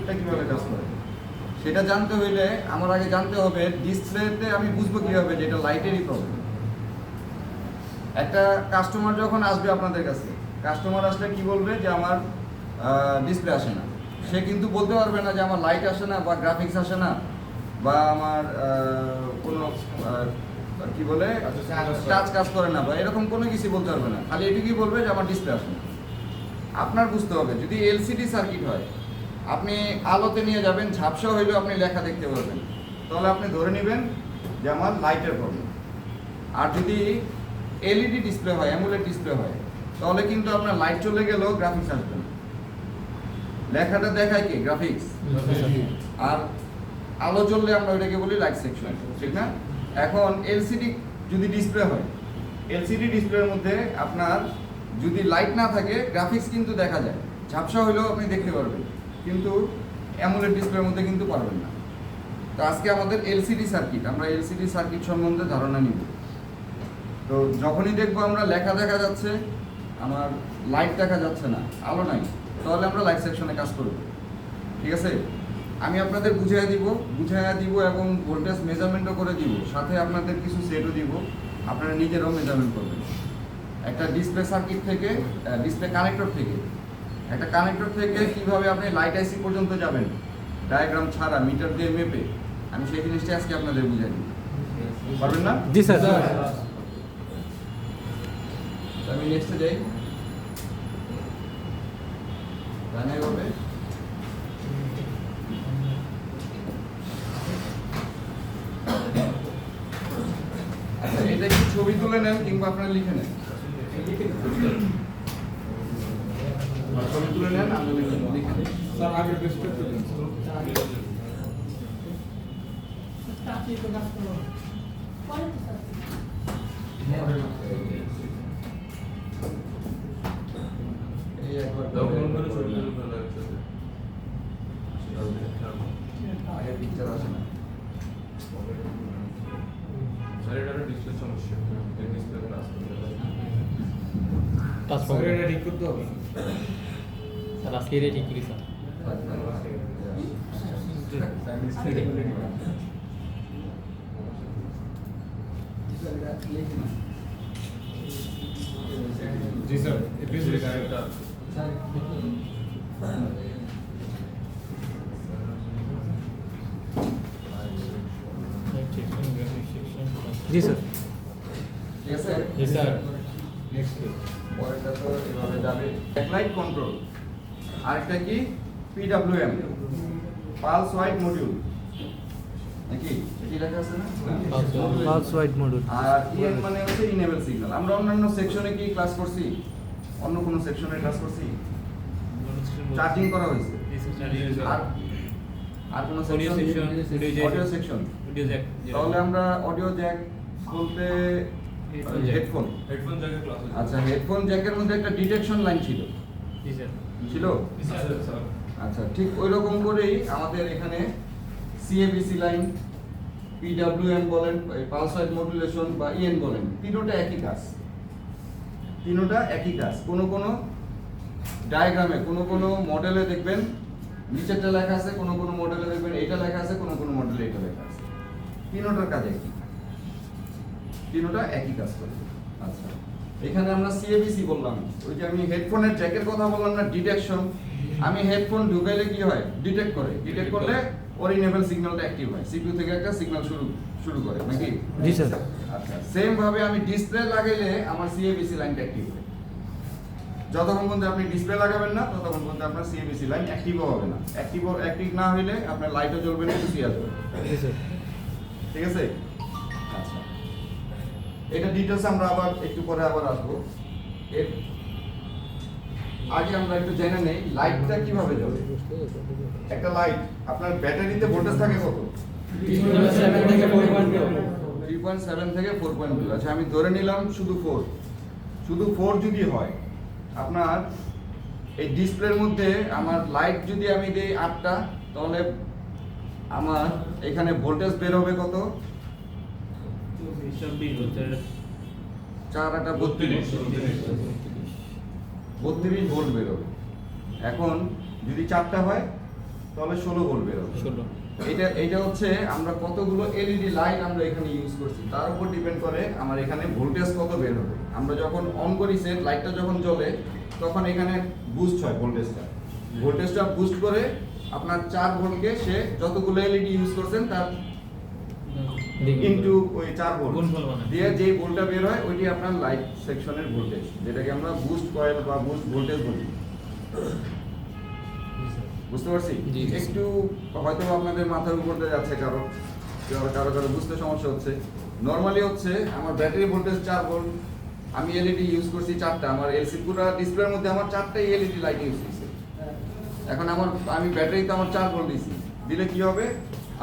সার্কিটটা কিভাবে কাজ করে। সেটা জানতে হইলে আমার আগে জানতে হবে ডিসপ্লেতে আমি বুঝবো কিভাবে যে এটা লাইটেরই প্রবলেম। একটা কাস্টমার যখন আসবে আপনাদের কাছে, কাস্টমার আসলে কি বলবে যে আমার ডিসপ্লে আসে না। সে কিন্তু বলতে পারবে না যে আমার লাইট আসে না বা গ্রাফিক্স আসে না বা আমার কোনো কি বলে টাচ কাজ করে না বা এরকম কোনো কিছু বলতে পারবে না। খালি এটুকুই বলবে যে আমার ডিসপ্লে আসে না। আপনার বুঝতে হবে যদি এলসিডি সার্কিট হয়, আপনি আলোতে নিয়ে যাবেন, ঝাপসা হইলেও আপনি লেখা দেখতে পারবেন, তাহলে আপনি ধরে নেবেন যে আমার লাইটের প্রবলেম। আর যদি এলইডি ডিসপ্লে হয়, অ্যামোলেড ডিসপ্লে হয়, তাহলে কিন্তু আপনার লাইট চলে গেলেও গ্রাফিক্স আসবে না। লেখাটা দেখায় কি? গ্রাফিক্স। আর আলো জ্বললে আমরা ওইটাকে বলি লাইট সেকশন, ঠিক না? এখন এলসিডি যদি ডিসপ্লে হয়, এলসিডি ডিসপ্লের মধ্যে আপনার যদি লাইট না থাকে গ্রাফিক্স কিন্তু দেখা যায়, ঝাপসা হইলেও আপনি দেখতে পারবেন, কিন্তু অ্যামোলেড ডিসপ্লের মধ্যে কিন্তু পারবেন না। তো আজকে আমাদের এলসিডি সার্কিট, আমরা এলসিডি সার্কিট সম্বন্ধে ধারণা নিব। তো যখনই দেখবো আমরা লেখা দেখা যাচ্ছে, আমার লাইট দেখা যাচ্ছে না, আলো নাই, তাহলে আমরা লাইট সেকশনে কাজ করব, ঠিক আছে? আমি আপনাদের বুঝাইয়া দিব এবং ভোল্টেজ মেজারমেন্টও করে দিব, সাথে আপনাদের কিছু সেটও দিব, আপনারা নিজেরাও মেজারমেন্ট করবেন। একটা ডিসপ্লে সার্কিট থেকে, ডিসপ্লে কানেক্টর থেকে, একটা কানেক্টর থেকে কিভাবে আপনি লাইট আইসি পর্যন্ত যাবেন ডায়াগ্রাম ছাড়া, মিটার দিয়ে মেপে, আমি সেই জিনিসটা আজকে আপনাদের বুঝাই দিব। পারবেন না? জি স্যার। আমি নেক্সটে যাই। জানাই হবে আচ্ছা, এটা কি ছবি তুলে নেন কিংবা আপনারা লিখে নেন? ছবি তুলে নেন, আমি লিখে নেন। স্যার আগে ডিসপ্লে দিন। এই একবার আগে পিকচার আসে না। স্যার এটা ঠিক করতে হবে। স্যার আজকে এটা ঠিক করি sir. G sir please G sir. ঠিক আছে? জি স্যার। নেক্সট পরেরটা তো এভাবে যাবে। ব্যাকলাইট কন্ট্রোল, আরেকটা কি? পিডব্লিউএম, পালস ওয়াইড মডিউল, নাকি এটি লেখা আছে না? Pulse width module. আর ইএন মানে হচ্ছে ইনেবল সিগন্যাল। আমরা অন্যান্য সেকশনে কি ক্লাস করছি? অন্য কোনো সেকশনে ক্লাস করছি? চার্জিং করা হয়েছে। আর আর কোনো audio section, audio section. Audio Jack. তাহলে আমরা অডিও জ্যাক বলতে হেডফোন। হেডফোন জায়গা ক্লাস আছে। আচ্ছা, হেডফোন জ্যাকের মধ্যে একটা ডিটেকশন লাইন ছিল, জি স্যার। ছিল? স্যার আচ্ছা, ঠিক ওই রকম করেই আমাদের এখানে সিএবিসি লাইন, পিডব্লিউএম বলেন, পালস ওয়াইড মডুলেশন বা ইএন বলেন, তিনোটা একই কাজ। তিনোটা একই কাজ। কোনো ডায়াগ্রামে, কোনো মডেলে দেখবেন নিচেরটা লেখা আছে, কোনো মডেলে দেখবেন এটা লেখা আছে, কোনো মডেলে এটা লেখা আছে। তিনোটার কাজ একই, তিনোটা একই কাজ করে। আচ্ছা, এখানে আমরা সিএবিসি বললাম, ওই যে আমি হেডফোনের জ্যাকের কথা বললাম না, ডিটেকশন। আমি হেডফোন ঢুকাইলে কি হয়? ডিটেক্ট করে। ডিটেক্ট করলে ওর ইনেবল সিগন্যালটা অ্যাক্টিভ হয়, সিপিইউ থেকে একটা সিগন্যাল শুরু করে, নাকি? জি স্যার। আচ্ছা, সেম ভাবে আমি ডিসপ্লে লাগাইলে আমার সিএবিসি লাইনটা অ্যাক্টিভ হয়। যতক্ষণ পর্যন্ত আপনি ডিসপ্লে লাগাবেন না ততক্ষণ পর্যন্ত আপনার সিএবিসি লাইন অ্যাক্টিভও হবে না। অ্যাক্টিভ না হইলে আপনার লাইটও জ্বলবে না, কিছুই আসবে না। জি স্যার। ঠিক আছে? আচ্ছা, এটা ডিটেইলস আমরা আবার একটু পরে আবার আসবো। এর আগে আমরা একটু জেনে নেই লাইটটা কিভাবে জ্বলে। একটা লাইট, আপনার ব্যাটারিতে ভোল্টেজ থাকে কত? 3.7 থেকে 4.2। 3.7 থেকে 4.2। আচ্ছা, আমি ধরে নিলাম শুধু 4 যদি হয়, আপনার এই ডিসপ্লের মধ্যে আমার লাইট যদি আমি দিই 8টা, তাহলে আমার এখানে ভোল্টেজ বের হবে কত? 4 8 32 ভোল্ট বের হবে। এখন যদি 4টা হয় তাহলে 16 ভোল্ট বের হবে। 16 এইটা হচ্ছে আমরা কতগুলো এলইডি লাইট আমরা এখানে ইউজ করছি তার উপর ডিপেন্ড করে আমার এখানে ভোল্টেজ কত বের হবে। আমরা যখন অন করি সেট লাইটটা যখন জ্বলে তখন এখানে বুস্ট হয় ভোল্টেজটা বুস্ট করে আপনার 4 ভোল্টকে সে যতগুলো এলইডি ইউজ করছেন তার ইনটু ওই 4 ভোল্ট গুণফল বানায়। দিয়ে যে ভোল্টটা বের হয় ওইটি আপনার লাইট সেকশনের ভোল্টেজ, যেটাকে আমরা বুস্ট কয়েল বা বুস্ট ভোল্টেজ বলি। বুঝতে পারছি? জি। একটু হয়তো আপনাদের মাথার উপর দিয়ে যাচ্ছে কারো কারো বুঝতে সমস্যা হচ্ছে। নরমালি হচ্ছে আমার ব্যাটারি ভোল্টেজ 4 ভোল্ট, আমি এলইডি ইউজ করছি 4টা, আমার এলসি পুরো ডিসপ্লের মধ্যে আমার 4টাই এলইডি লাইট ইউজ হয়েছে। এখন আমি ব্যাটারিতে আমার 4 ভোল্ট দিছি, দিলে কি হবে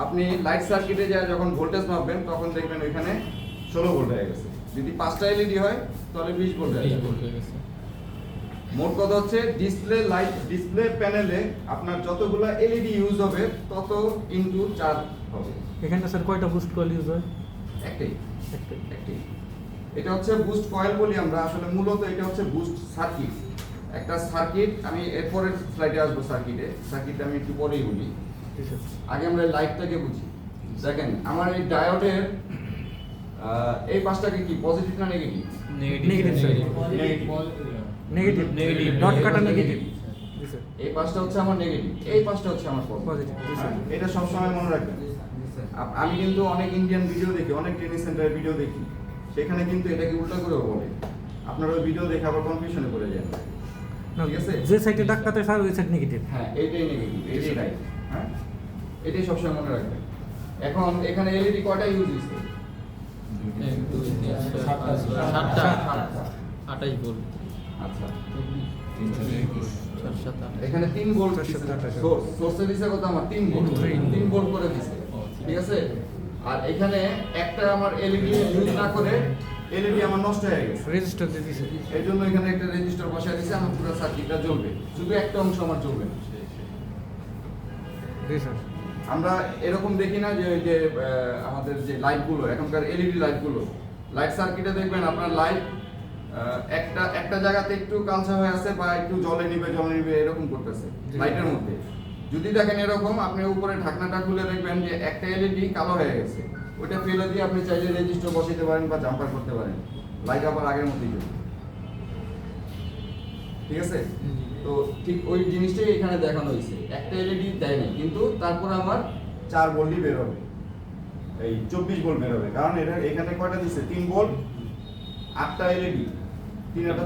আপনি লাইট সার্কিটে যায় যখন ভোল্টেজ মাপবেন তখন দেখবেন ওইখানে 16 ভোল্ট হয়ে গেছে। যদি 5টা এলইডি হয় তাহলে 20 ভোল্ট হয়ে 20 যাবে। ভোল্ট হয়ে গেছে। মোট কথা হচ্ছে ডিসপ্লে প্যানেলে আপনার যতগুলো এলইডি ইউজ হবে তত ইনটু 4 হবে। এখানে স্যার কয়টা বুস্ট কয়েল ইউজ হয়? একটাই। এটা হচ্ছে বুস্ট কয়েল বলি আমরা, আসলে মূলত এটা হচ্ছে বুস্ট সার্কিট। একটা সার্কিট, আমি এরপরের স্লাইডে আসবো সার্কিটটা আমি একটু পরেই বলি। জি স্যার। আগে আমরা লাইটটাকে বুঝি। দেখেন আমার এই ডায়োডের এই পাশটাকে কি পজিটিভ না negative? Negative, sir. Negative Negative. Dot কাটা নেগেটিভ। জি স্যার। এই পাশটা হচ্ছে আমার নেগেটিভ, এই পাশটা হচ্ছে আমার পজিটিভ। পজিটিভ। জি স্যার। এটা সবসময় মনে রাখবেন। আমি কিন্তু অনেক ইন্ডিয়ান ভিডিও দেখি, অনেক ট্রেনিং সেন্টারের ভিডিও দেখি, সেখানে কিন্তু এটাকে উল্টা করেও বলে। আপনারা ওই ভিডিও দেখে আবার কনফিউশনে পড়ে যান। ঠিক আছে? যে সাইডে ডাক্কাতে স্যার ওই সাইড নেগেটিভ। হ্যাঁ, এইটাই নেগেটিভ, এইটাই রাইট। হ্যাঁ, এটাই সবসময় মনে রাখবেন। এখন এখানে এলইডি কয়টা ইউজ হয়েছে? 1 2 3 4 7টা 28 ভোল্ট। আচ্ছা, 4 7 8 এখানে 3 ভোল্ট চারশো আঠাশ। সোর্সে দিছে কত আমার 3 ভোল্ট, 3 ভোল্ট করে দিছে। ঠিক আছে? আর এখানে একটা আমার এলইডি ইউজ না করে এলইডি আমার নষ্ট হয়ে গেছে, রেজিস্টার দিয়ে দিছে। এই জন্য এখানে একটা রেজিস্টার বসায় দিছে, আমার পুরো সার্কিটটা জ্বলবে, শুধু একটা অংশ আমার জ্বলবে না। জি স্যার। আমরা এরকম দেখি না যে ওই যে আমাদের যে লাইটগুলো এখনকার এলইডি লাইটগুলো, লাইট সার্কিটে দেখবেন আপনার লাইট একটা জায়গাতে একটু কালচা হয়ে আছে বা একটু জলে নিবে এরকম করতেছে লাইটের মধ্যে। যদি দেখেন এরকম, আপনি উপরে ঢাকনাটা খুলে দেখবেন যে একটা এলইডি কালো হয়ে গেছে, ওইটা ফেলে দিয়ে আপনি চাইলে রেজিস্টার বসাতে পারেন বা জাম্পার করতে পারেন, লাইট আবার আগের মতোই জ্বলবে। ঠিক আছে? তো ঠিক ওই জিনিসটাই এখানে দেখানো হয়েছে, একটা এলইডি দেয় না কিন্তু তারপর আমার 4 ভোল্টই বের হবে, এই 24 ভোল্ট বের হবে, কারণ এটা এখানে কয়টা দিচ্ছে 3 ভোল্ট, 8টা এলইডি, 3 8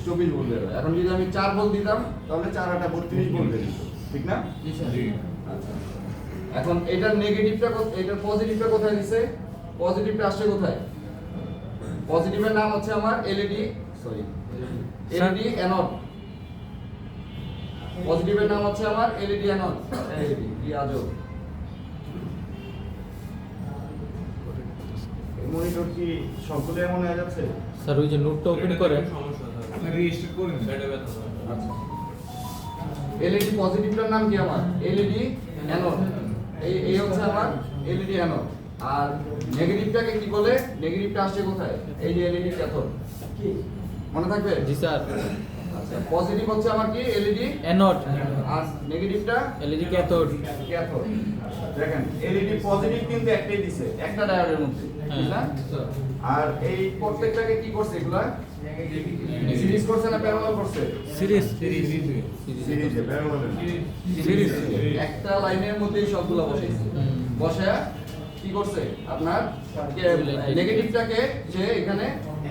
24 ভোল্ট বের হবে। এখন যদি আমি 4 ভোল্ট দিতাম তাহলে 4 8 32 ভোল্ট বের হতো, ঠিক না? জি স্যার। আচ্ছা, এখন এটার নেগেটিভটা এটার পজিটিভটা কোথায় দিছে? পজিটিভটা আসছে কোথায়? পজিটিভের নাম হচ্ছে আমার এলইডি এলইডি অ্যানোড। পজিটিভের নাম হচ্ছে আমার এলইডি অ্যানোড। কি আজব, এই মনিটর কি সবগুলো এমন হয়ে যাচ্ছে? স্যার ওই যে নোটটা ওপেন করেন। আপনি রেজিস্টার করেন সেটা ব্যথা হয়। আচ্ছা, এলইডি পজিটিভটার নাম কি আমার? LED anode. এই হচ্ছে আমার এলইডি অ্যানোড। আর নেগেটিভটাকে কি বলে? নেগেটিভটা আসছে কোথায়? এই যে এলইডি ক্যাথোড, মনে থাকবে? জি স্যার। আচ্ছা, পজিটিভ হচ্ছে আমার কি? এলইডি অ্যানোড, আর নেগেটিভটা এলইডি ক্যাথোড। ক্যাথোড। দেখেন এলইডি পজিটিভ কিন্তু একটাই দিছে, একটা ডায়োডের মধ্যে, ঠিক না? আর এই প্রত্যেকটাকে কি করছে এগুলা? সিরিজ করছে না প্যারালাল করছে? সিরিজ। সিরিজে, প্যারালালে না। সিরিজ। একটা লাইনের মধ্যেই সবগুলা বসাইছে। বসায়া কি করছে? আপনার নেগেটিভটাকে সে এখানে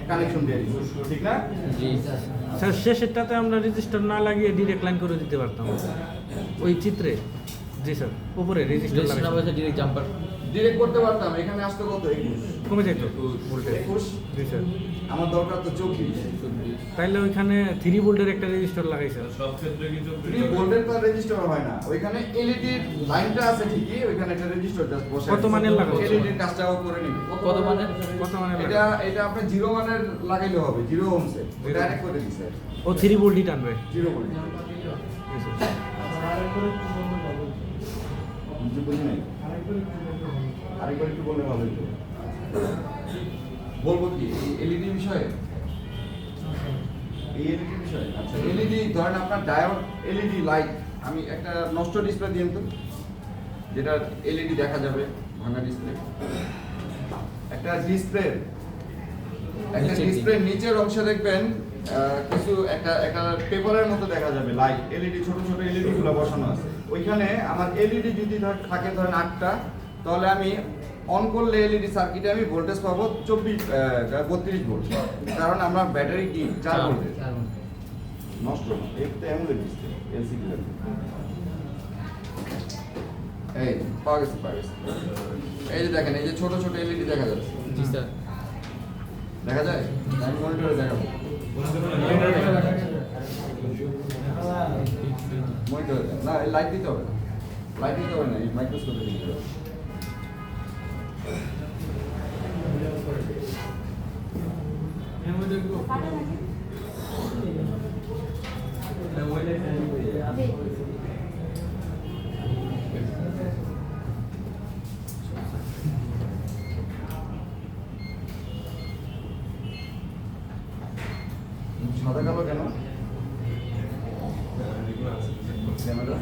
কানেকশন দিয়ে দিছে, ঠিক না? জি স্যার। স্যার শেষেরটাতে আমরা রেজিস্টার না লাগিয়ে ডিরেক্ট লাইন করে দিতে পারতাম ওই চিত্রে। জি স্যার, উপরে রেজিস্টার রেজিস্টার না লাগাই বসে ডাইরেক্ট জাম্পার। ডিরেক্ট করতে পারতাম, এখানে আসতো কত? 21। কমে যেত ভোল্টেজ। 21, জি স্যার। আমার দরকার তো 24। তাইলে ওইখানে 3 ভোল্টের একটা রেজিস্টার লাগাইছে। সব ক্ষেত্রে কিন্তু 3 ভোল্টের তো রেজিস্টার হয় না, ওইখানে এলইডি লাইনটা আছে ঠিকই, ওইখানে একটা রেজিস্টার জাস্ট বসে কত মানের লাগাবো? এলইডির কাজটাও করে নিবে। কত মানে? কত মানে এটা আপনি 0 মানের লাগাইলে হবে, 0 ওহমসে ডাইরেক্ট করে দিছে। ও 3 ভোল্টই টানবে। 0 ভোল্ট। জি স্যার। বুঝি নাই, আরেকবার একটু বললে ভালো হতো। বলবো কি এলইডি বিষয়ে? এই এলইডি বিষয়ে, আচ্ছা এলইডি ধরেন আপনার ডায়োড এলইডি লাইট আমি একটা নষ্ট ডিসপ্লে দিন তো, যেটা এলইডি দেখা যাবে, ভাঙা ডিসপ্লে। একটা ডিসপ্লে নিচের অংশে দেখবেন কিছু একটা পেপারের মতো দেখা যাবে, লাইট এলইডি, ছোট ছোট এলইডি গুলো বসানো আছে। ওইখানে আমার এলইডি যদি থাকে ধরেন 8টা, তাহলে আমি অন করলে এলইডি সার্কিটে আমি ভোল্টেজ পাবো 32 ভোল্ট, কারণ আমার ব্যাটারি কি 4 ভোল্টের। নষ্ট না, এটা অ্যামোলেড ডিসপ্লে এলসিডি। এই পাওয়া গেছে। এই যে দেখেন, এই যে ছোট ছোট এলইডি দেখা যাচ্ছে, জি স্যার। দেখা যায়? আমি মনিটরে দেখাবো, মনিটরে না, লাইট দিতে হবে না, এই মাইক্রোস্কোপে দিতে হবে। সাদা কালো কেন? ক্যামেরা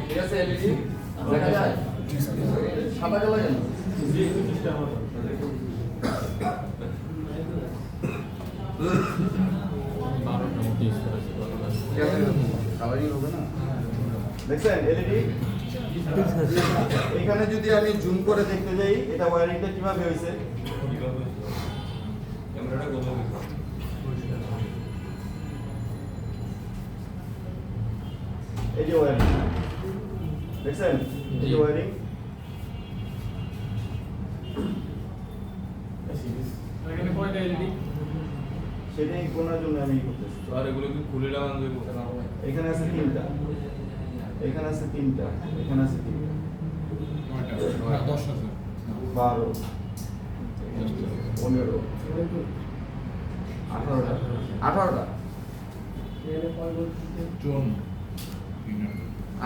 ঠিক আছে, এলইডি দেখা যায়, সাদা কালো কেন? কালারিং হবে না, দেখছেন এলইডি। এখানে যদি আমি জুম করে দেখতে যাই, এটা ওয়্যারিংটা কিভাবে হয়েছে, ক্যামেরাটা কত এই যে ওয়্যারিং দেখছেন, এই যে ওয়্যারিং। এখানে কয়টা এলইডি? সেটাই কোনার জন্য আমি করতেছি। আর এগুলো কি খুলে লাগানো যাবে? এখানে আছে 3টা, এখানে আছে 3টা, এখানে আছে 3টা, 10 আছে। 12, 15, 18টা,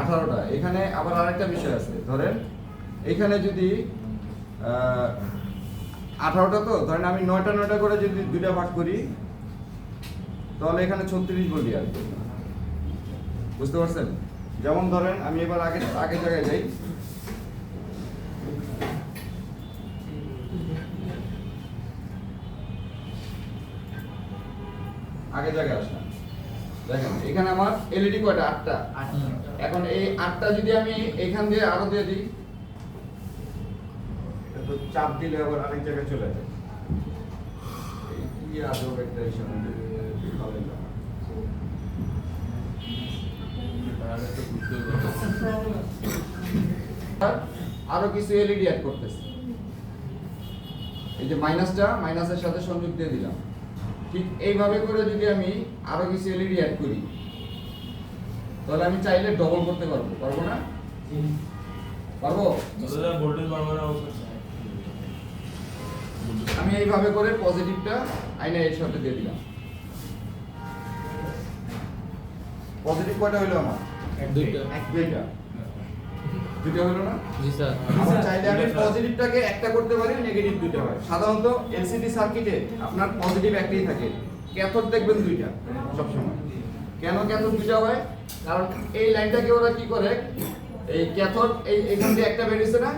18টা। এখানে আবার আরেকটা বিষয় আছে, ধরেন এখানে যদি 18টা, তো ধরেন আমি 9টা করে যদি দুইটা ভাগ করি, তাহলে এখানে 36 ভোল্ট আসবে, বুঝতে পারছেন? যেমন ধরেন আমি এবার আগে জায়গায় যাই, আগে জায়গায় আসলাম, দেখেন এখানে আমার এলইডি কয়টা? 8টা। এখন এই 8টা যদি আমি এখান দিয়ে আরো দিয়ে দিই, তো চাপ দিলে আবার আরেক জায়গায় চলে যায়। এই কি আজব একটা ইস্যু, ভালো লাগে। আরো কিছু এলইডি অ্যাড করতেছি, এই যে মাইনাসের সাথে সংযোগ দিয়ে দিলাম। ঠিক এইভাবে করে যদি আমি আরো কিছু এলইডি অ্যাড করি, তাহলে আমি চাইলে ডবল করতে পারবো না? পারবো। দাদা ভোল্টেজ বাড়ানোর অবস্থা। আমি এইভাবে করে পজিটিভটা আইনা এর সাথে দিয়ে দিলাম। পজিটিভ কয়টা হলো আমার? দুইটা হলো না? জি স্যার। আমরা চাইলে আমি পজিটিভটাকে একটা করতে পারি, নেগেটিভ দুইটা হয়। সাধারণত এলসিডি সার্কিটে আপনার পজিটিভ একটাই থাকে, ক্যাথোড দেখবেন দুইটা সবসময়। কেন ক্যাথোড দুইটা হয়? কারণ এই লাইনটাকে ওরা কি করে, এই ক্যাথোড এইখান দিয়ে একটা বেরিয়েছে না,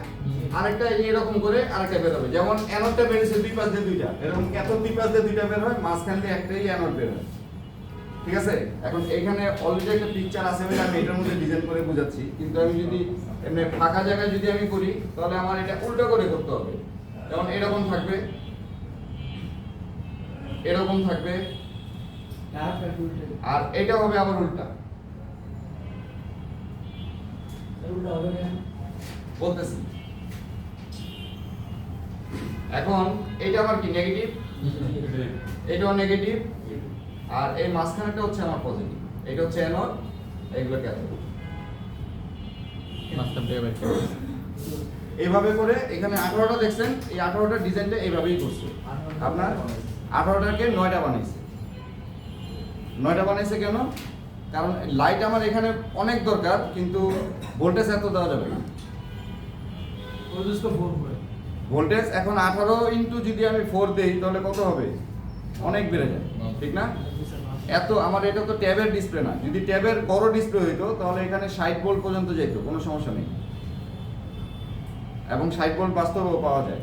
আরেকটা এরকম করে আরেকটা বের হবে। যেমন অ্যানোডটা বেরিয়েছে দুই পাশ দিয়ে দুইটা, এরকম ক্যাথোড দুই পাশ দিয়ে দুইটা বের হয়, মাঝখান দিয়ে একটাই অ্যানোড বের হয়। ঠিক আছে? এখন এইখানে অলরেডি একটা পিকচার আছে বলে আমি এটার মধ্যে ডিজাইন করে বোঝাচ্ছি, কিন্তু আমি যদি এমনি ফাঁকা জায়গায় যদি আমি করি, তাহলে আমার এটা উল্টো করে করতে হবে। যেমন এরকম থাকবে, এরকম থাকবে, আর এটা হবে আবার উল্টা। বলতেছি এখন এটা আমার কি নেগেটিভ, এটাও নেগেটিভ, আর এই মাঝখানেটা হচ্ছে আমার পজিটিভ। এটা হচ্ছে অ্যানোড, এগুলো ক্যাথোড। এইভাবে করে এখানে 18টা দেখছেন, এই 18টা ডিজাইনটা এইভাবেই করছে। আপনার 18টাকে 9টা বানাইছে। 9টা বানাইছে কেন? কারণ লাইট আমার এখানে অনেক দরকার, কিন্তু ভোল্টেজ এত দেওয়া যাবে না। ভোল্টেজ এখন 18 ইন্টু যদি আমি 4 দেই, তাহলে কত হবে? অনেক বেড়ে যায়, ঠিক না? এত আমার এটা তো ট্যাবের ডিসপ্লে না, যদি ট্যাবের বড় ডিসপ্লে হইতো তাহলে এখানে 60 ভোল্ট পর্যন্ত যেত, কোনো সমস্যা নেই, এবং 60 ভোল্ট বাস্তবেও পাওয়া যায়।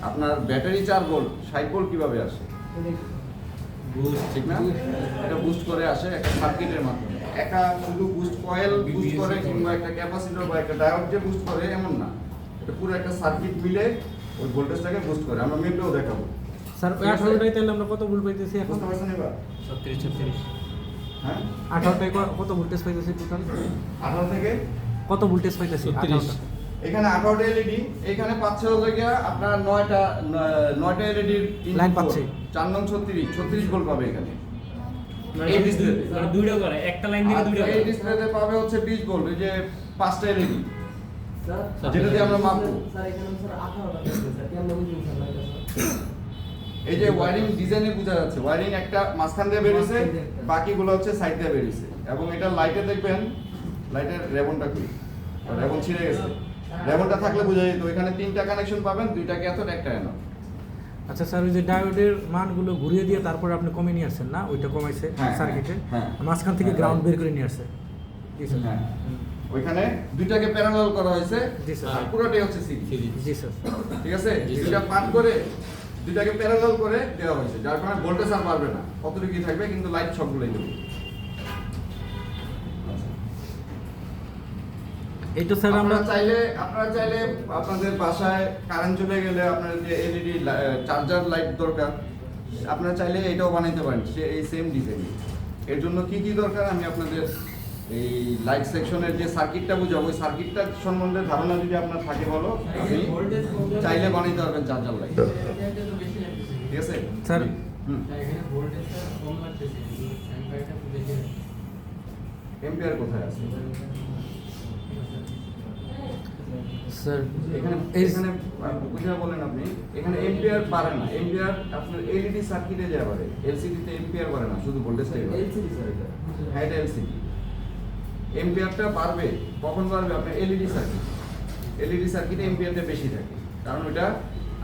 আপনার ব্যাটারি 4 ভোল্ট, 60 ভোল্ট কিভাবে আসে? ঠিক না? এটা বুস্ট করে আসে একটা সার্কিটের মাধ্যমে। একা শুধু বুস্ট কয়েল বুস্ট করে কিংবা একটা ক্যাপাসিটর বা একটা ডায়োড যে বুস্ট করে এমন না, এটা পুরো একটা সার্কিট মিলে ওই ভোল্টেজটাকে বুস্ট করে। আমরা মেপেও দেখাবো। স্যার ওই 18টাই তাহলে আমরা কত ভোল্ট পাইতেছি এখন? বুঝতে পারছেন এবার? 36 হ্যাঁ, 18টায় কত ভোল্টেজ পাইতেছি টোটাল? 18 থেকে কত ভোল্টেজ পাইতেছি? 36 এখানে 18টা এলইডি, এখানে পাচ্ছে হলো গিয়া আপনার 9টা এলইডির লাইন পাচ্ছে। 4 নং 36 ভোল্ট পাবে এখানে। মানে এই ডিসপ্লেতে মানে দুইটা করে একটা লাইন থেকে দুইটা এই ডিসপ্লেতে পাবে হচ্ছে 20 ভোল্ট, এই যে 5টা এলইডি যেটা দিয়ে আমরা মাপবো। এই যে ওয়্যারিং ডিজাইনে বোঝা যাচ্ছে, ওয়্যারিং একটা মাঝখান দিয়ে বেরিয়েছে, বাকিগুলো হচ্ছে সাইড দিয়ে বেরিয়েছে। এবং এটা লাইটে দেখবেন, লাইটের রেবনটা কি, রেবন ছিঁড়ে গেছে। রেবনটা থাকলে বোঝা যেত ওইখানে 3টা কানেকশন পাবেন, 2টা ক্যাথোড একটা অ্যানোড। আচ্ছা স্যার, ওই যে ডায়োডের মানগুলো ঘুরিয়ে দিয়ে তারপরে আপনি কমে নিয়ে আসছেন না, ওইটা কমাইছে হ্যাঁ, সার্কিটে, হ্যাঁ। মাঝখান থেকে হ্যাঁ, গ্রাউন্ড right. বের করে নিয়ে আসছে। জি স্যার। হ্যাঁ, ওইখানে 2টাকে প্যারালাল করা হয়েছে, জি স্যার। আর পুরোটাই হচ্ছে সিরিজ। জি স্যার। ঠিক আছে, জি, স্যার। দুইটা পার্ট করে 2টাকে প্যারালাল করে দেওয়া হয়েছে, যার কারণে ভোল্টেজ আর বাড়বে না, কতটুকুই থাকবে, কিন্তু লাইট সবগুলোই দেবে। এইটা স্যার আমরা আপনারা চাইলে আপনাদের বাসায় কারেন্ট চলে গেলে আপনার যে এলইডি চার্জার লাইট দরকার, আপনারা চাইলে এটাও বানাইতে পারেন এই সেম ডিজাইন। এর জন্য কি কি দরকার আমি আপনাদের এই লাইট সেকশনের যে সার্কিটটা বুঝাবো, ওই সার্কিটটা সম্বন্ধে ধারণা যদি আপনার থাকে বলো, আপনি চাইলে বানাইতে পারবেন চার্জার লাইট। ঠিক আছে স্যার। হুম, এম্পিয়ার কোথায় আছে? স্যার এখানে এখানে বুঝা বলেন আপনি, এখানে এম্পিয়ার বাড়ে না, এম্পিয়ার আপনার এলইডি সার্কিটে যা বাড়ে, এলসিডি তে এম্পিয়ার বাড়ে না, শুধু ভোল্টেজটাই বাড়ে। হ্যাঁ, এটা এলসিডি। এম্পিয়ারটা বাড়বে কখন বাড়বে? আপনার এলইডি সার্কিটে এম্পিয়ারটা বেশি থাকে, কারণ ওটা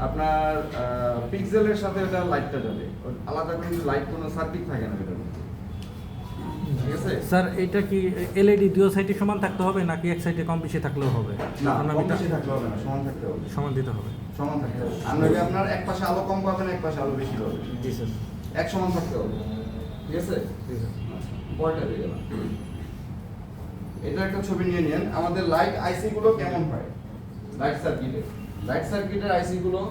আপনার পিক্সেলের সাথে ওটা লাইটটা যাবে, আলাদা করে লাইট কোনো সার্কিট থাকে না এটার মধ্যে। ঠিক আছে স্যার, এটা কি এলইডি দুই সাইডে সমান থাকতে হবে নাকি এক সাইডে কম বেশি থাকলেও হবে? না, কারণ কম আমি বেশি থাকলে হবে না, সমান থাকতে হবে। সমান দিতে হবে। সমান থাকতে হবে, আমরা আপনার এক পাশে আলো কম পাবেন, এক পাশে আলো বেশি পাবেন, জি স্যার। এক সমান থাকতে হবে। ঠিক আছে, জি স্যার। পরেরটা দিয়ে গেলাম। এটা একটা ছবি নিয়ে নিন, আমাদের লাইট আইসি গুলো কেমন হয় লাইট সার্কিটের আইসি গুলো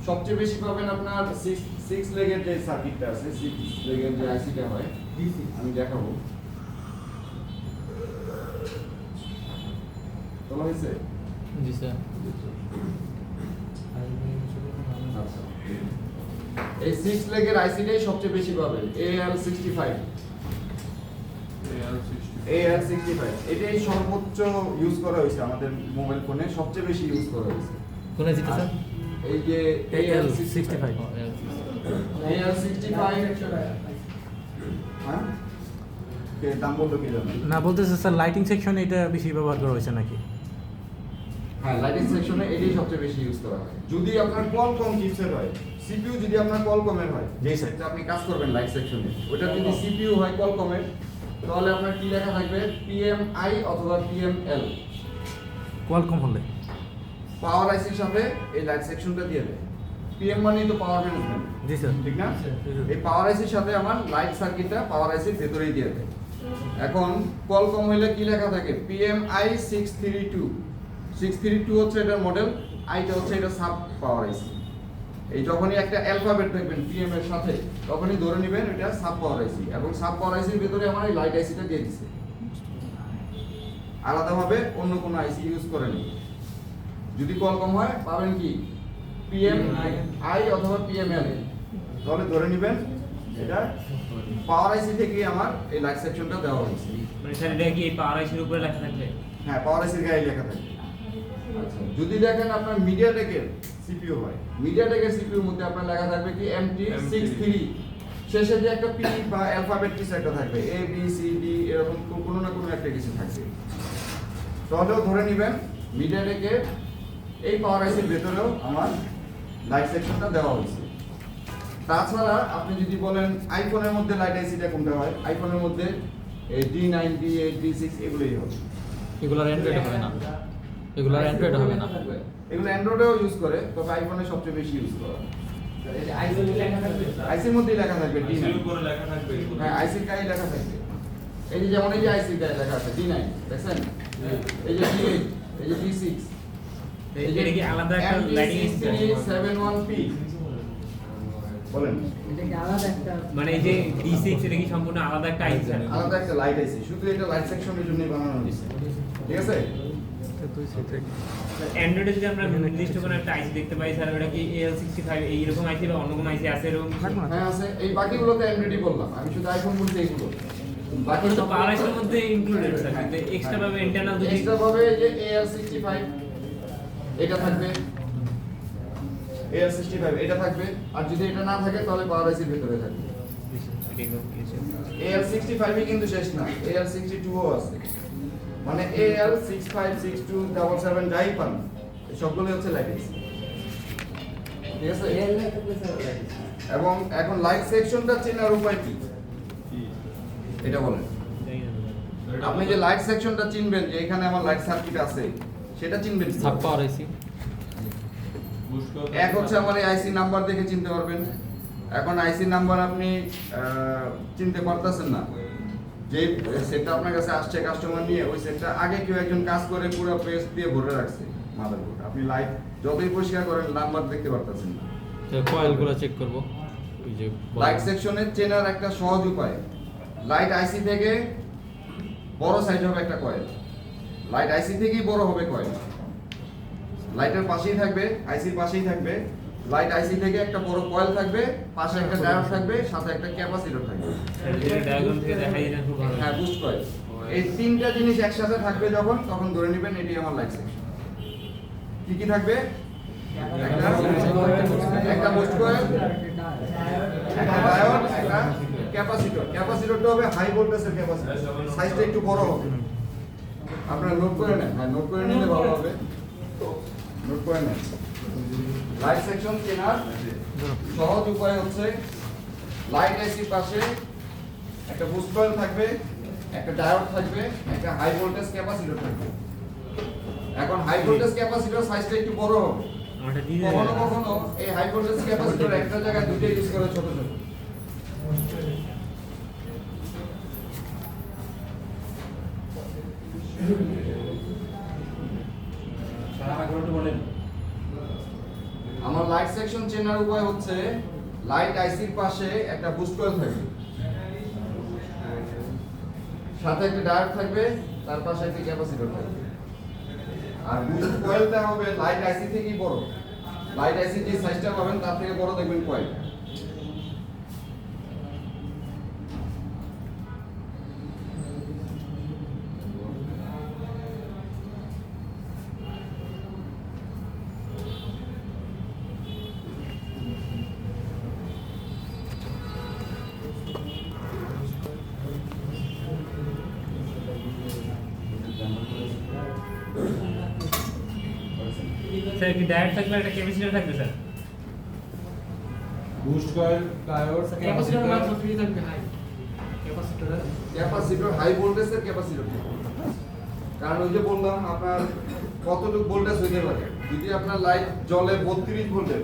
সবচেয়ে বেশি পাবেন আপনার 6 লেগের যে সার্কিটটা আছে, 6 লেগের যে আইসিটা হয়, আমি দেখাবো। তোলা হয়েছে? জি স্যার। আচ্ছা, এই 6 লেগের আইসিটাই সবচেয়ে বেশি পাবেন, AL65। এটাই সর্বোচ্চ ইউজ করা হয়েছে আমাদের মোবাইল ফোনে, সবচেয়ে বেশি ইউজ করা হয়েছে। কোন জিতে স্যার? এই যে AL65 AL65 হ্যাঁ, কে দাম বললো কি জানেন? না, বলতেছে স্যার লাইটিং সেকশনে এটা বেশি ব্যবহার করা হয়েছে নাকি? হ্যাঁ, লাইটিং সেকশনে এটাই সবচেয়ে বেশি ইউজ করা হয়। যদি আপনার কোয়ালকম চিপসেট হয়, সিপিইউ যদি আপনার কোয়ালকমের হয়, যে সেটটা আপনি কাজ করবেন লাইট সেকশনে, ওটা যদি সিপিইউ হয় কোয়ালকমের, তাহলে আপনার কি লেখা থাকবে? PMI অথবা PML। কোয়ালকম হলে পাওয়ার আইসির সাথে এই লাইট সেকশনটা দিয়ে দেয়। পিএম মানেই তো পাওয়ার ম্যানেজমেন্ট, জি স্যার। ঠিক না? এই পাওয়ার আইসির সাথে আমার লাইট সার্কিটটা পাওয়ার আইসির ভেতরেই দিয়ে দেয়। এখন কোয়ালকম হইলে কি লেখা থাকে? PMI 632 হচ্ছে এটার মডেল, আইটা হচ্ছে এটা সাব পাওয়ার আইসি। এই যখনই একটা অ্যালফাবেট দেখবেন পিএম এর সাথে, তখনই ধরে নেবেন এটা সাব পাওয়ার আইসি, এবং সাব পাওয়ার আইসির ভিতরে আমার এই লাইট আইসিটা দিয়ে দিছে, আলাদাভাবে অন্য কোনো আইসি ইউজ করেনি। যদি কোয়ালকম হয় পাবেন কি PMI অথবা PML, তাহলে ধরে নেবেন এটা পাওয়ার আইসি থেকে আমার এই লাইট সেকশনটা দেওয়া হয়েছে। মানে স্যার এটা কি এই পাওয়ার আইসির উপরে লেখা থাকবে? হ্যাঁ, পাওয়ার আইসির গায়ে লেখা থাকে। আচ্ছা, যদি দেখেন আপনার মিডিয়াটেকের সিপিইউ হয়, মিডিয়াটেকের সিপিইউর মধ্যে আপনার লেখা থাকবে কি MT63, শেষে যে একটা P বা অ্যালফাবেট কিছু একটা থাকবে, A B C D এরকম কোনো না কোনো একটা কিছু থাকবে, তাহলেও ধরে নেবেন মিডিয়াটেকের এই পাওয়ার আইসির ভেতরেও আমার লাইট সেকশনটা দেওয়া হয়েছে। তাছাড়া আপনি যদি বলেন আইফোনের মধ্যে লাইট আইসিটা কোনটা হয়, আইফোনের মধ্যে এই D90, D6 এগুলোই হবে। এগুলোর অ্যান্ড্রয়েড হবে না, এগুলোর অ্যান্ড্রয়েড হবে না। এগুলো অ্যান্ড্রয়েডেও ইউজ করে, তবে আইফোনে সবচেয়ে বেশি ইউজ করা হয়। আইসির মধ্যেই লেখা থাকবে D9। আইসির উপরে লেখা থাকবে এগুলো। হ্যাঁ, আইসির গায়ে লেখা থাকবে। এই যে যেমন এই যে আইসির গায়ে লেখা আছে D9, দেখছেন? এই যে D8, এই যে D6, এটা কি আলাদা একটা লাইটিং সিস্টেম? MT6371P বলেন। মানে এই যে D6 এটা কি সম্পূর্ণ আলাদা একটা আইসি স্যার? আলাদা একটা লাইট আইসি, শুধু এটা লাইট সেকশনের জন্যই বানানো হয়েছে। ঠিক আছে? অ্যান্ড্রয়েডে যদি আমরা নির্দিষ্ট কোনো একটা আইসি দেখতে পাই স্যার, ওটা কি AL65 এইরকম আইসি বা অন্য কোনো আইসি আছে এরকম? হ্যাঁ আছে, এই বাকিগুলোতে অ্যান্ড্রয়েডই বললাম, আমি শুধু আইফোন বলতে এইগুলো। বাকি কিন্তু পাওয়ার আইসির মধ্যে ইনক্লুডেড স্যার, কিন্তু এক্সট্রা ভাবে ইন্টারনাল যদি এক্সট্রা ভাবে যে AL65 এটা থাকবে, AL65 এটা থাকবে, আর যদি এটা না থাকে তাহলে পাওয়ার আইসির ভিতরে থাকবে। AL65 ই কিন্তু শেষ না, AL62 ও আছে। মানে AL65, 62, 77 যাই পান, এই সবগুলো হচ্ছে লাইট আইসি। ঠিক আছে? এবং এখন লাইট সেকশনটা চেনার উপায় কি? এটা বলেন। আপনি যে লাইট সেকশনটা চিনবেন যে এখানে আমার লাইট সার্কিট আছে, সেটা চিনবেন কি? সাব পাওয়ার আইসি। এক হচ্ছে আমার এই আইসি নাম্বার দেখে চিনতে পারবেন। এখন আইসি নাম্বার আপনি চিনতে পারতেছেন না, যে সেটটা আপনার কাছে আসছে কাস্টমার নিয়ে, ওই সেটটা আগে কেউ একজন কাজ করে পুরো পেজ দিয়ে ভরে রাখছে মাদারবোর্ড। আপনি লাইট যতই পরিষ্কার করেন নাম্বার দেখতে পারতেছেন না। কয়েলগুলো চেক করব। ওই যে লাইট সেকশনে চেনার একটা সহজ উপায়, লাইট আইসি থেকে বড় সাইজ হবে একটা কয়েল, লাইট আইসি থেকেই বড় হবে কয়েল। লাইটের পাশেই থাকবে, আইসির পাশেই থাকবে, লাইট আইসি থেকে একটা বড় কয়েল থাকবে, পাশে একটা ডায়োড থাকবে, সাথে একটা ক্যাপাসিটর থাকবে। এটা ডায়াগ্রাম থেকে দেখাই দিলে খুব ভালো। হ্যাঁ, বুস্ট কয়েল। এই তিনটা জিনিস একসাথে থাকবে যখন, তখন ধরে নেবেন এটি আমার লাইট সেকশন। কি কি থাকবে? একটা বুস্ট কয়েল, একটা ডায়োড, একটা ক্যাপাসিটর। ক্যাপাসিটরটা হবে হাই ভোল্টেজের ক্যাপাসিটর, সাইজটা একটু বড় হবে। আপনারা নোট করে নেন, হ্যাঁ নোট করে নিলে ভালো হবে। নোট করে নেন। লাইট সেকশন চেনার সহজ উপায় হচ্ছে লাইট আইসির পাশে একটা বুস্ট কয়েল থাকবে, একটা ডায়োড থাকবে, একটা হাই ভোল্টেজ ক্যাপাসিটর থাকবে। এখন হাই ভোল্টেজ ক্যাপাসিটর সাইজটা একটু বড় হবে। আমারটা দিয়ে কখনো কখনো এই হাই ভোল্টেজ ক্যাপাসিটর একটা জায়গায় দুটো ইউজ করে ছোট ছোট। আমার লাইট সেকশন চেনার উপায় হচ্ছে লাইট আইসির পাশে একটা বুস্ট কয়েল থাকবে, সাথে একটা ডায়োড থাকবে, তার পাশে একটা ক্যাপাসিটর থাকবে। আর বুস্ট কয়েলটা হবে লাইট আইসি থেকেই বড়। লাইট আইসি যে সাইজটা পাবেন তার থেকে বড় দেখবেন কয়েল। স্যার কি ডায়োড থাকবে একটা ক্যাপাসিটর থাকবে sir? Boost coil, diode, capacitor. Capacitor high ভোল্টেজের ক্যাপাসিটর থাকবে। কারণ ওই যে বললাম আপনার কতটুকু ভোল্টেজ হইতে পারে। যদি আপনার লাইট জ্বলে 32 ভোল্টের,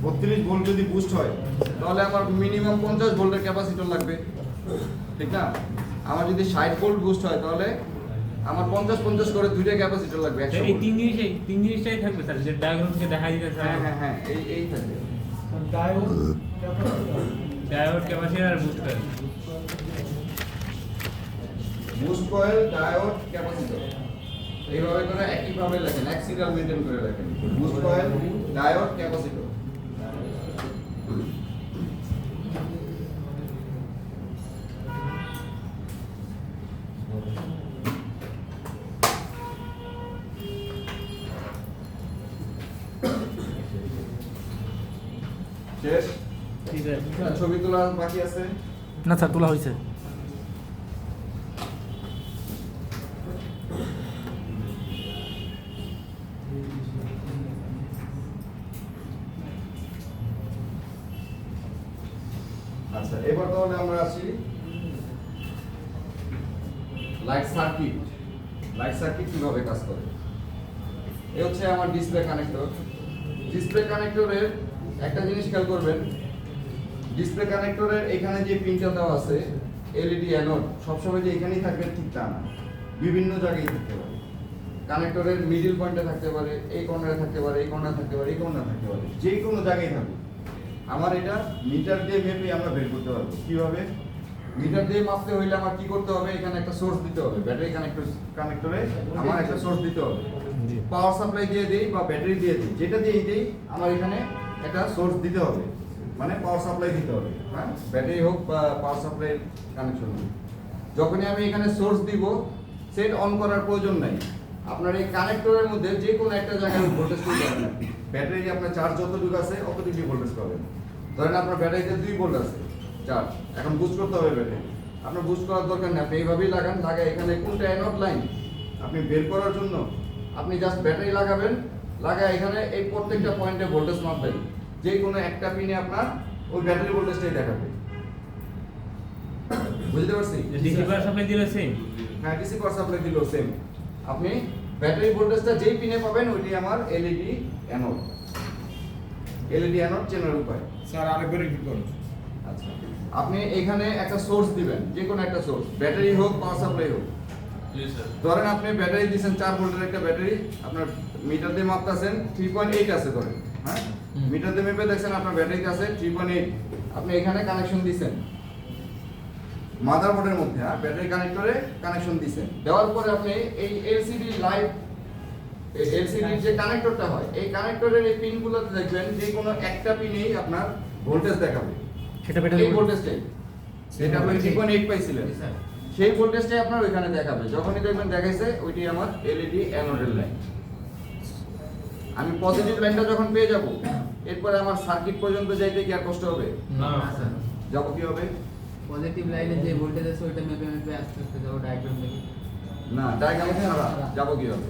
32 ভোল্ট যদি বুস্ট হয় তাহলে আমার মিনিমাম 50 ভোল্টের ক্যাপাসিটর লাগবে, ঠিক না? আমার যদি 60 ভোল্ট বুস্ট হয় তাহলে আমার 50-50 করে দুইটা ক্যাপাসিটর লাগবে 100 এই ভোল্ট। তিন জিনিসটাই থাকবে স্যার, যে ডায়াগ্রাম থেকে দেখাই দিতে স্যার। হ্যাঁ হ্যাঁ হ্যাঁ, এই থাকবে। ডায়োড, ক্যাপাসিটর আর boost coil. Boost coil, diode, capacitor এইভাবে করে একইভাবে লেখেন, এক সিরিয়াল মেইনটেইন করে লেখেন। Boost coil, diode, capacitor. শেষ? ঠিক আছে। ছবি তোলা বাকি আছে? না স্যার, তোলা হয়েছে। আচ্ছা, এবার তাহলে আমরা আসি লাইট সার্কিট। লাইট সার্কিট কিভাবে কাজ করে? এই হচ্ছে আমার ডিসপ্লে কানেক্টর। ডিসপ্লে কানেক্টরের একটা জিনিস খেয়াল করবেন, ডিসপ্লে কানেক্টরের এখানে যে পিনটা দেওয়া আছে এলইডি অ্যানোড, সবসময় যে এখানেই থাকবে ঠিক তা না, বিভিন্ন জায়গায় থাকতে পারে। কানেক্টরের মিডল পয়েন্টে থাকতে পারে, এই কর্নারে থাকতে পারে, এই কর্নারে থাকতে পারে, এই কর্নারে থাকতে পারে, যে কোনো জায়গায় থাকুক। আমার এটা মিটার দিয়ে মেপে আমরা বের করতে পারবো। কিভাবে? মিটার দিয়ে মাপতে হইলে আমার কি করতে হবে? এখানে একটা সোর্স দিতে হবে, ব্যাটারি কানেক্টরে আমার একটা সোর্স দিতে হবে। পাওয়ার সাপ্লাই দিয়ে দেই বা ব্যাটারি দিয়ে দিই, যেটা দিয়েই দেই আমার এখানে একটা সোর্স দিতে হবে, মানে পাওয়ার সাপ্লাই দিতে হবে। হ্যাঁ, ব্যাটারি হোক বা পাওয়ার সাপ্লাই কানেকশন হোক, যখনই আমি এখানে সোর্স দিব, সেট অন করার প্রয়োজন নাই। আপনার এই কানেক্টরের মধ্যে যে কোনো একটা জায়গায় ভোল্টেজ তুলতে পারবেন। ব্যাটারি আপনার চার্জ যতটুকু আছে অতটুকু ভোল্টেজ পাবেন। ধরেন আপনার ব্যাটারিতে 2 ভোল্ট আছে চার্জ, এখন বুস্ট করতে হবে ব্যাটারি। আপনার বুস্ট করার দরকার নেই, আপনি এইভাবেই লাগান। লাগায় এখানে কোনটা অ্যানোড লাইন আপনি বের করার জন্য আপনি জাস্ট ব্যাটারি লাগাবেন, লাগায় এখানে এই প্রত্যেকটা পয়েন্টে ভোল্টেজ মাপবেন। যে কোনো একটা পিনে আপনার ওই ব্যাটারি ভোল্টেজটাই দেখাবে। বুঝতে পারছি? ডিসি পাওয়ার সাপ্লাই দিলে সেম। হ্যাঁ, ডিসি পাওয়ার সাপ্লাই দিলেও সেম। আপনি ব্যাটারি ভোল্টেজটা যেই পিনে পাবেন ওইটি আমার এলইডি অ্যানোড। এলইডি অ্যানোড চেনার উপায়। স্যার আরেকবার রিপিট করুন। আচ্ছা, আপনি এখানে একটা সোর্স দিবেন, যে কোনো একটা সোর্স, ব্যাটারি হোক পাওয়ার সাপ্লাই হোক। জি স্যার। ধরেন আপনি ব্যাটারি দিয়েছেন 4 ভোল্টের একটা ব্যাটারি, আপনার মিটার দিয়ে মাপতেছেন 3.8 আছে ধরেন। হ্যাঁ, মিটার দিয়ে মেপে দেখছেন আপনার ব্যাটারিতে আছে 3.8। আপনি এখানে কানেকশন দিয়েছেন মাদারবোর্ডের মধ্যে, হ্যাঁ, ব্যাটারি কানেক্টরে কানেকশন দিয়েছেন। দেওয়ার পরে আপনি এই এলসিডি লাইট, এলসিডির যে কানেক্টরটা হয়, এই কানেক্টরের এই পিনগুলোতে দেখবেন যে কোনো একটা পিনেই আপনার ভোল্টেজ দেখাবে। সেটা ব্যাটারি এই ভোল্টেজটাই, সেটা আপনি 3.8 পাইছিলেন, সেই ভোল্টেজটাই আপনার ওইখানে দেখাবে। যখনই দেখবেন দেখাইছে ওইটি আমার এলইডি অ্যানোডের লাইন। আমি পজিটিভ লাইনটা যখন পেয়ে যাব, এরপরে আমার সার্কিট পর্যন্ত যাইতে কি আর কষ্ট হবে? না স্যার, যাব কি হবে? পজিটিভ লাইনে যে ভোল্টেজ আছে ওইটা মেপে মেপে আস্তে আস্তে যাবো ডায়াগ্রাম থেকে। না, ডায়াগ্রাম ছাড়া যাব কি হবে?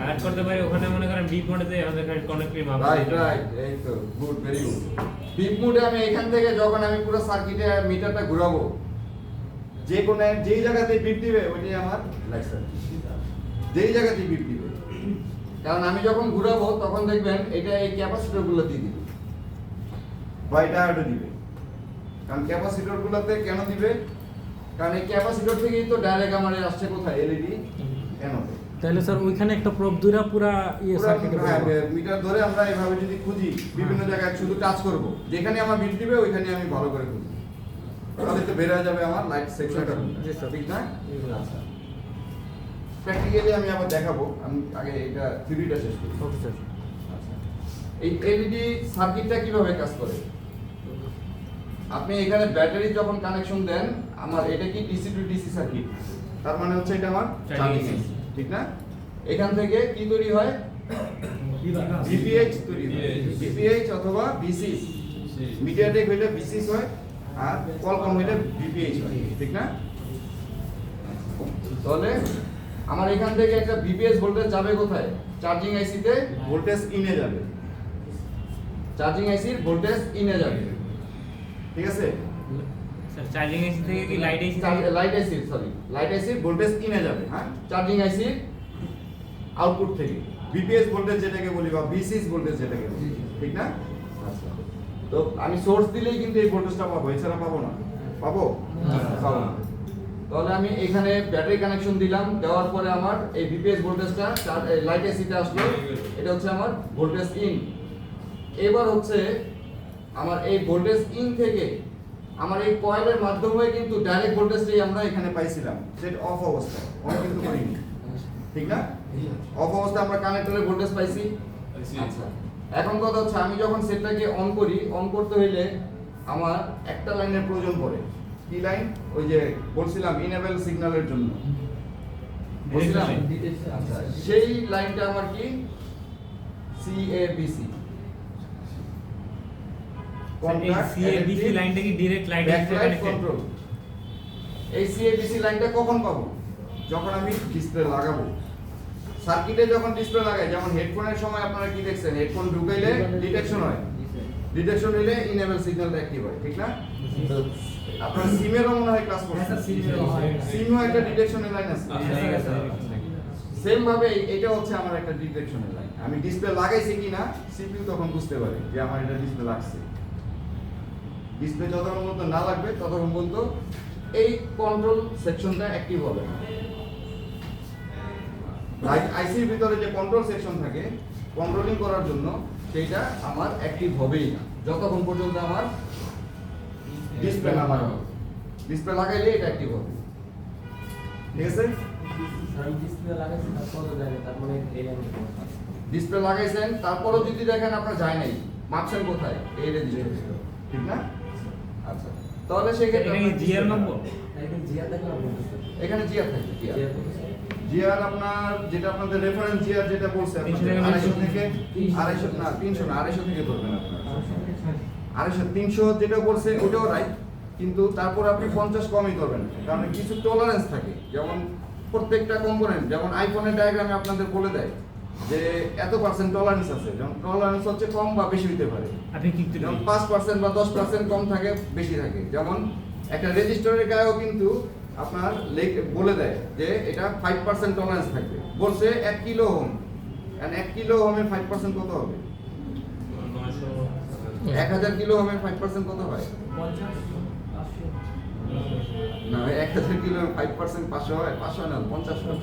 অ্যাড করতে পারি ওখানে, মনে করেন ডিপ মোডে আমাদের কানেক্টরি মাপ। রাইট রাইট, এই তো গুড, ভেরি গুড। ডিপ মোডে আমি এখান থেকে যখন আমি পুরো সার্কিটে মিটারটা ঘোরাবো, যে কোনো যেই জায়গাতে বিপ দিবে ওইটাই আমার লাইট সার্কিট। যেই জায়গাতে বিপ দিবে, কারণ আমি যখন ঘোরাবো তখন দেখবেন এটা এই ক্যাপাসিটরগুলো দিয়ে দিবে বা এটা আরো দিবে। কারণ ক্যাপাসিটরগুলোতে কেন দিবে? কারণ এই ক্যাপাসিটর থেকেই তো ডাইরেক্ট আমার আসছে কোথায়? এলইডি অ্যানোডে। তাহলে স্যার ওইখানে একটা প্রব দুইরা পুরা ইয়ে সার্কিটে মিটার ধরে আমরা এভাবে যদি খুঁজি, বিভিন্ন জায়গায় শুধু টাচ করব, যেখানে আমার বিট দিবে ওইখানে আমি ভালো করে খুঁজি, তাহলে তো বের হয়ে যাবে আমার লাইট সেকশনটা। জি স্যার। ঠিক না? আচ্ছা, প্র্যাকটিক্যালি আমি আবার দেখাবো। আমি আগে এটা থিওরিটা শেষ করি। Okay sir. আচ্ছা, এই এলইডি সার্কিটটা কিভাবে কাজ করে? আপনি এখানে ব্যাটারি যখন কানেকশন দেন, আমার এটা কি ডিসি টু ডিসি সার্কিট, তার মানে হচ্ছে এটা আমার চার্জিং Charging AC, ঠিক না? এখান থেকে কি তৈরি হয়? ভিপিএইচ তৈরি হয়, ভিপিএইচ অথবা ভিসিএস। মিডিয়াটেক হইলে ভিসিএস হয়, আর কোয়ালকম হইলে ভিপিএইচ হয়, ঠিক না? তাহলে আমার এখান থেকে একটা ভিপিএস ভোল্টেজ যাবে কোথায়? চার্জিং আইসিতে ভোল্টেজ ইনে যাবে, চার্জিং আইসির ভোল্টেজ ইনে যাবে, ঠিক আছে? স্যার চার্জিং এসি থেকে কি লাইট এসি? লাইট আইসি, সরি, লাইট আইসির ভোল্টেজ ইনে যাবে, হ্যাঁ, চার্জিং আইসির আউটপুট থেকে ভিপিএস ভোল্টেজ যেটাকে বলি বা ভিসিএস ভোল্টেজ যেটাকে বলি, ঠিক না? আচ্ছা, তো আমি সোর্স দিলেই কিন্তু এই ভোল্টেজটা পাবো, এছাড়া পাবো না। পাবো? পাবো না। তাহলে আমি এখানে ব্যাটারি কানেকশন দিলাম, দেওয়ার পরে আমার এই ভিপিএস ভোল্টেজটা লাইট এসিতে আসলো, এটা হচ্ছে আমার ভোল্টেজ ইন। এবার হচ্ছে আমার এই ভোল্টেজ ইন থেকে আমার এই কয়েলের মাধ্যমে কিন্তু ডাইরেক্ট ভোল্টেজটাই আমরা এখানে পাইছিলাম, সেটা অফ অবস্থায়, অন কিন্তু করিনি, ঠিক না? অফ অবস্থায় আমরা কানেক্টরে ভোল্টেজ পাইছি। আচ্ছা, এখন কথা হচ্ছে আমি যখন সেটটাকে অন করি, অন করতে হইলে আমার একটা লাইনের প্রয়োজন পড়ে। কি লাইন? ওই যে বলছিলাম ইনেবল সিগন্যালের জন্য বলছিলাম। আচ্ছা, সেই লাইনটা আমার কি? সিএবিসি। সিএবিসি লাইনটা কি direct light AC connected? Control. এই সিএবিসি লাইনটা কখন পাবো? যখন আমি ডিসপ্লে লাগাবো। সার্কিটে যখন ডিসপ্লে লাগায়, যেমন হেডফোনের সময় আপনারা কি দেখছেন, হেডফোন ঢুকাইলে ডিটেকশন হয়, ডিটেকশন হইলে ইনেবল সিগন্যালটা অ্যাক্টিভ হয়, ঠিক না? আপনার সিমেরও মনে হয় ক্লাস করছেন, সিমও একটা ডিটেকশনের লাইন আছে। সেম ভাবে এটা হচ্ছে আমার একটা ডিটেকশনের লাইন। আমি ডিসপ্লে লাগাইছি কিনা সিপিইউ তখন বুঝতে পারে যে আমার এটা ডিসপ্লে লাগছে। ডিসপ্লে যতক্ষণ পর্যন্ত না লাগবে ততক্ষণ পর্যন্ত এই কন্ট্রোল সেকশনটা অ্যাক্টিভ হবে না। লাইক আইসির ভিতরে যে কন্ট্রোল সেকশন থাকে কন্ট্রোলিং করার জন্য, সেইটা আমার অ্যাক্টিভ হবেই না যতক্ষণ পর্যন্ত আমার ডিসপ্লে না লাগানো। ডিসপ্লে লাগাইলে এটা অ্যাক্টিভ হবে, ঠিক আছে? ডিসপ্লে লাগাইছেন তারপরও যদি দেখেন আপনার যায় নাই, মাপছেন কোথায়? এই রেজিস্টার, ঠিক না? আচ্ছা, তাহলে সেক্ষেত্রে এটা কি জিআর নম্বর? এখানে জিআর থাকবে। জিআর আপনার যেটা আপনাদের রেফারেন্স জিআর যেটা বলছে আপনাদের 250 থেকে 250 না 300 না 250 থেকে ধরবেন আপনারা। 250 300 যেটা বলছে ওটাও রাইট, কিন্তু তারপর আপনি 50 কমই করবেন, কারণ কিছু টলারেন্স থাকে। যেমন প্রত্যেকটা কম্পোনেন্ট, যেমন আইফোনের ডায়াগ্রামে আপনাদের বলে দেয় যে এত পার্সেন্ট টলারেন্স আছে, যেমন টলারেন্স হচ্ছে কম বা বেশি হতে পারে। আপনি কি যেমন 5% বা 10% কম থাকে, বেশি থাকে। যেমন একটা রেজিস্টারের গায়েও কিন্তু আপনার বলে দেয় যে এটা 5% টলারেন্স থাকবে। বলছে 1 কিলো ওহম, এন্ড 1 কিলো ওহমের 5% কত হবে? 1000 কিলো ওহমের 5% কত হয়? না, 1000 কিলো 5% 500 হয়? 500 না, 50 হয়।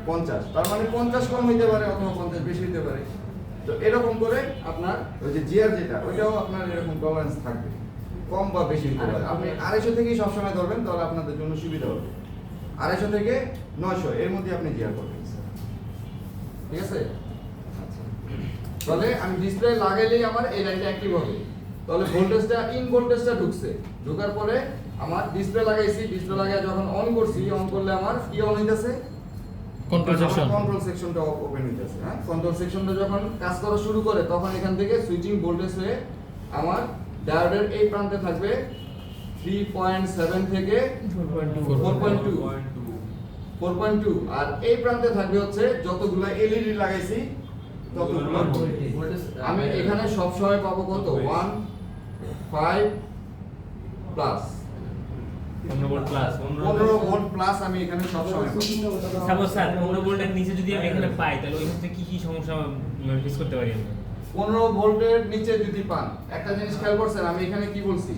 50, তার মানে 50 কম হইতে পারে অথবা 50 বেশি হইতে পারে। তো এরকম করে আপনার ওই যে জিআর যেটা, ওইটাও আপনার এরকম টলারেন্স থাকবে, কম বা বেশি হতে পারে। আপনি 250 থেকেই সবসময় ধরবেন, তাহলে আপনাদের জন্য সুবিধা হবে। 250 থেকে 900 এর মধ্যে আপনি জিআর করবেন, ঠিক আছে? আচ্ছা, তাহলে আমি ডিসপ্লে লাগাইলেই আমার এই লাইনটা অ্যাক্টিভ হবে। তাহলে ভোল্টেজটা ইন ভোল্টেজটা ঢুকছে, ঢোকার পরে আমার ডিসপ্লে লাগাইছি, ডিসপ্লে লাগায় যখন অন করছি, অন করলে আমার কি অন হইতাছে? Control section. কন্ট্রোল সেকশনটা ওপেন হইতাছে। হ্যাঁ, কন্ট্রোল সেকশনটা যখন কাজ করা শুরু করে তখন এখান থেকে সুইচিং ভোল্টেজ হয়ে আমার ডায়োডের এই প্রান্তে থাকবে 3.7 থেকে 4.2, আর এই প্রান্তে থাকবে হচ্ছে যতগুলো এলইডি লাগাইছি ততগুলো ভোল্টেজ। আমি এখানে সব সময় পাবো কত? 1.5 plus 15 volt plus 15 volt plus আমি এখানে সব সময় পাবো। সাপোজ স্যার 15 ভোল্টের নিচে যদি আমি এখানে পাই তাহলে ওই ক্ষেত্রে কি কি সমস্যা ফেস করতে পারি আমি? 15 ভোল্টের নিচে যদি পান, একটা জিনিস খেয়াল করছেন আমি এখানে কি বলছি,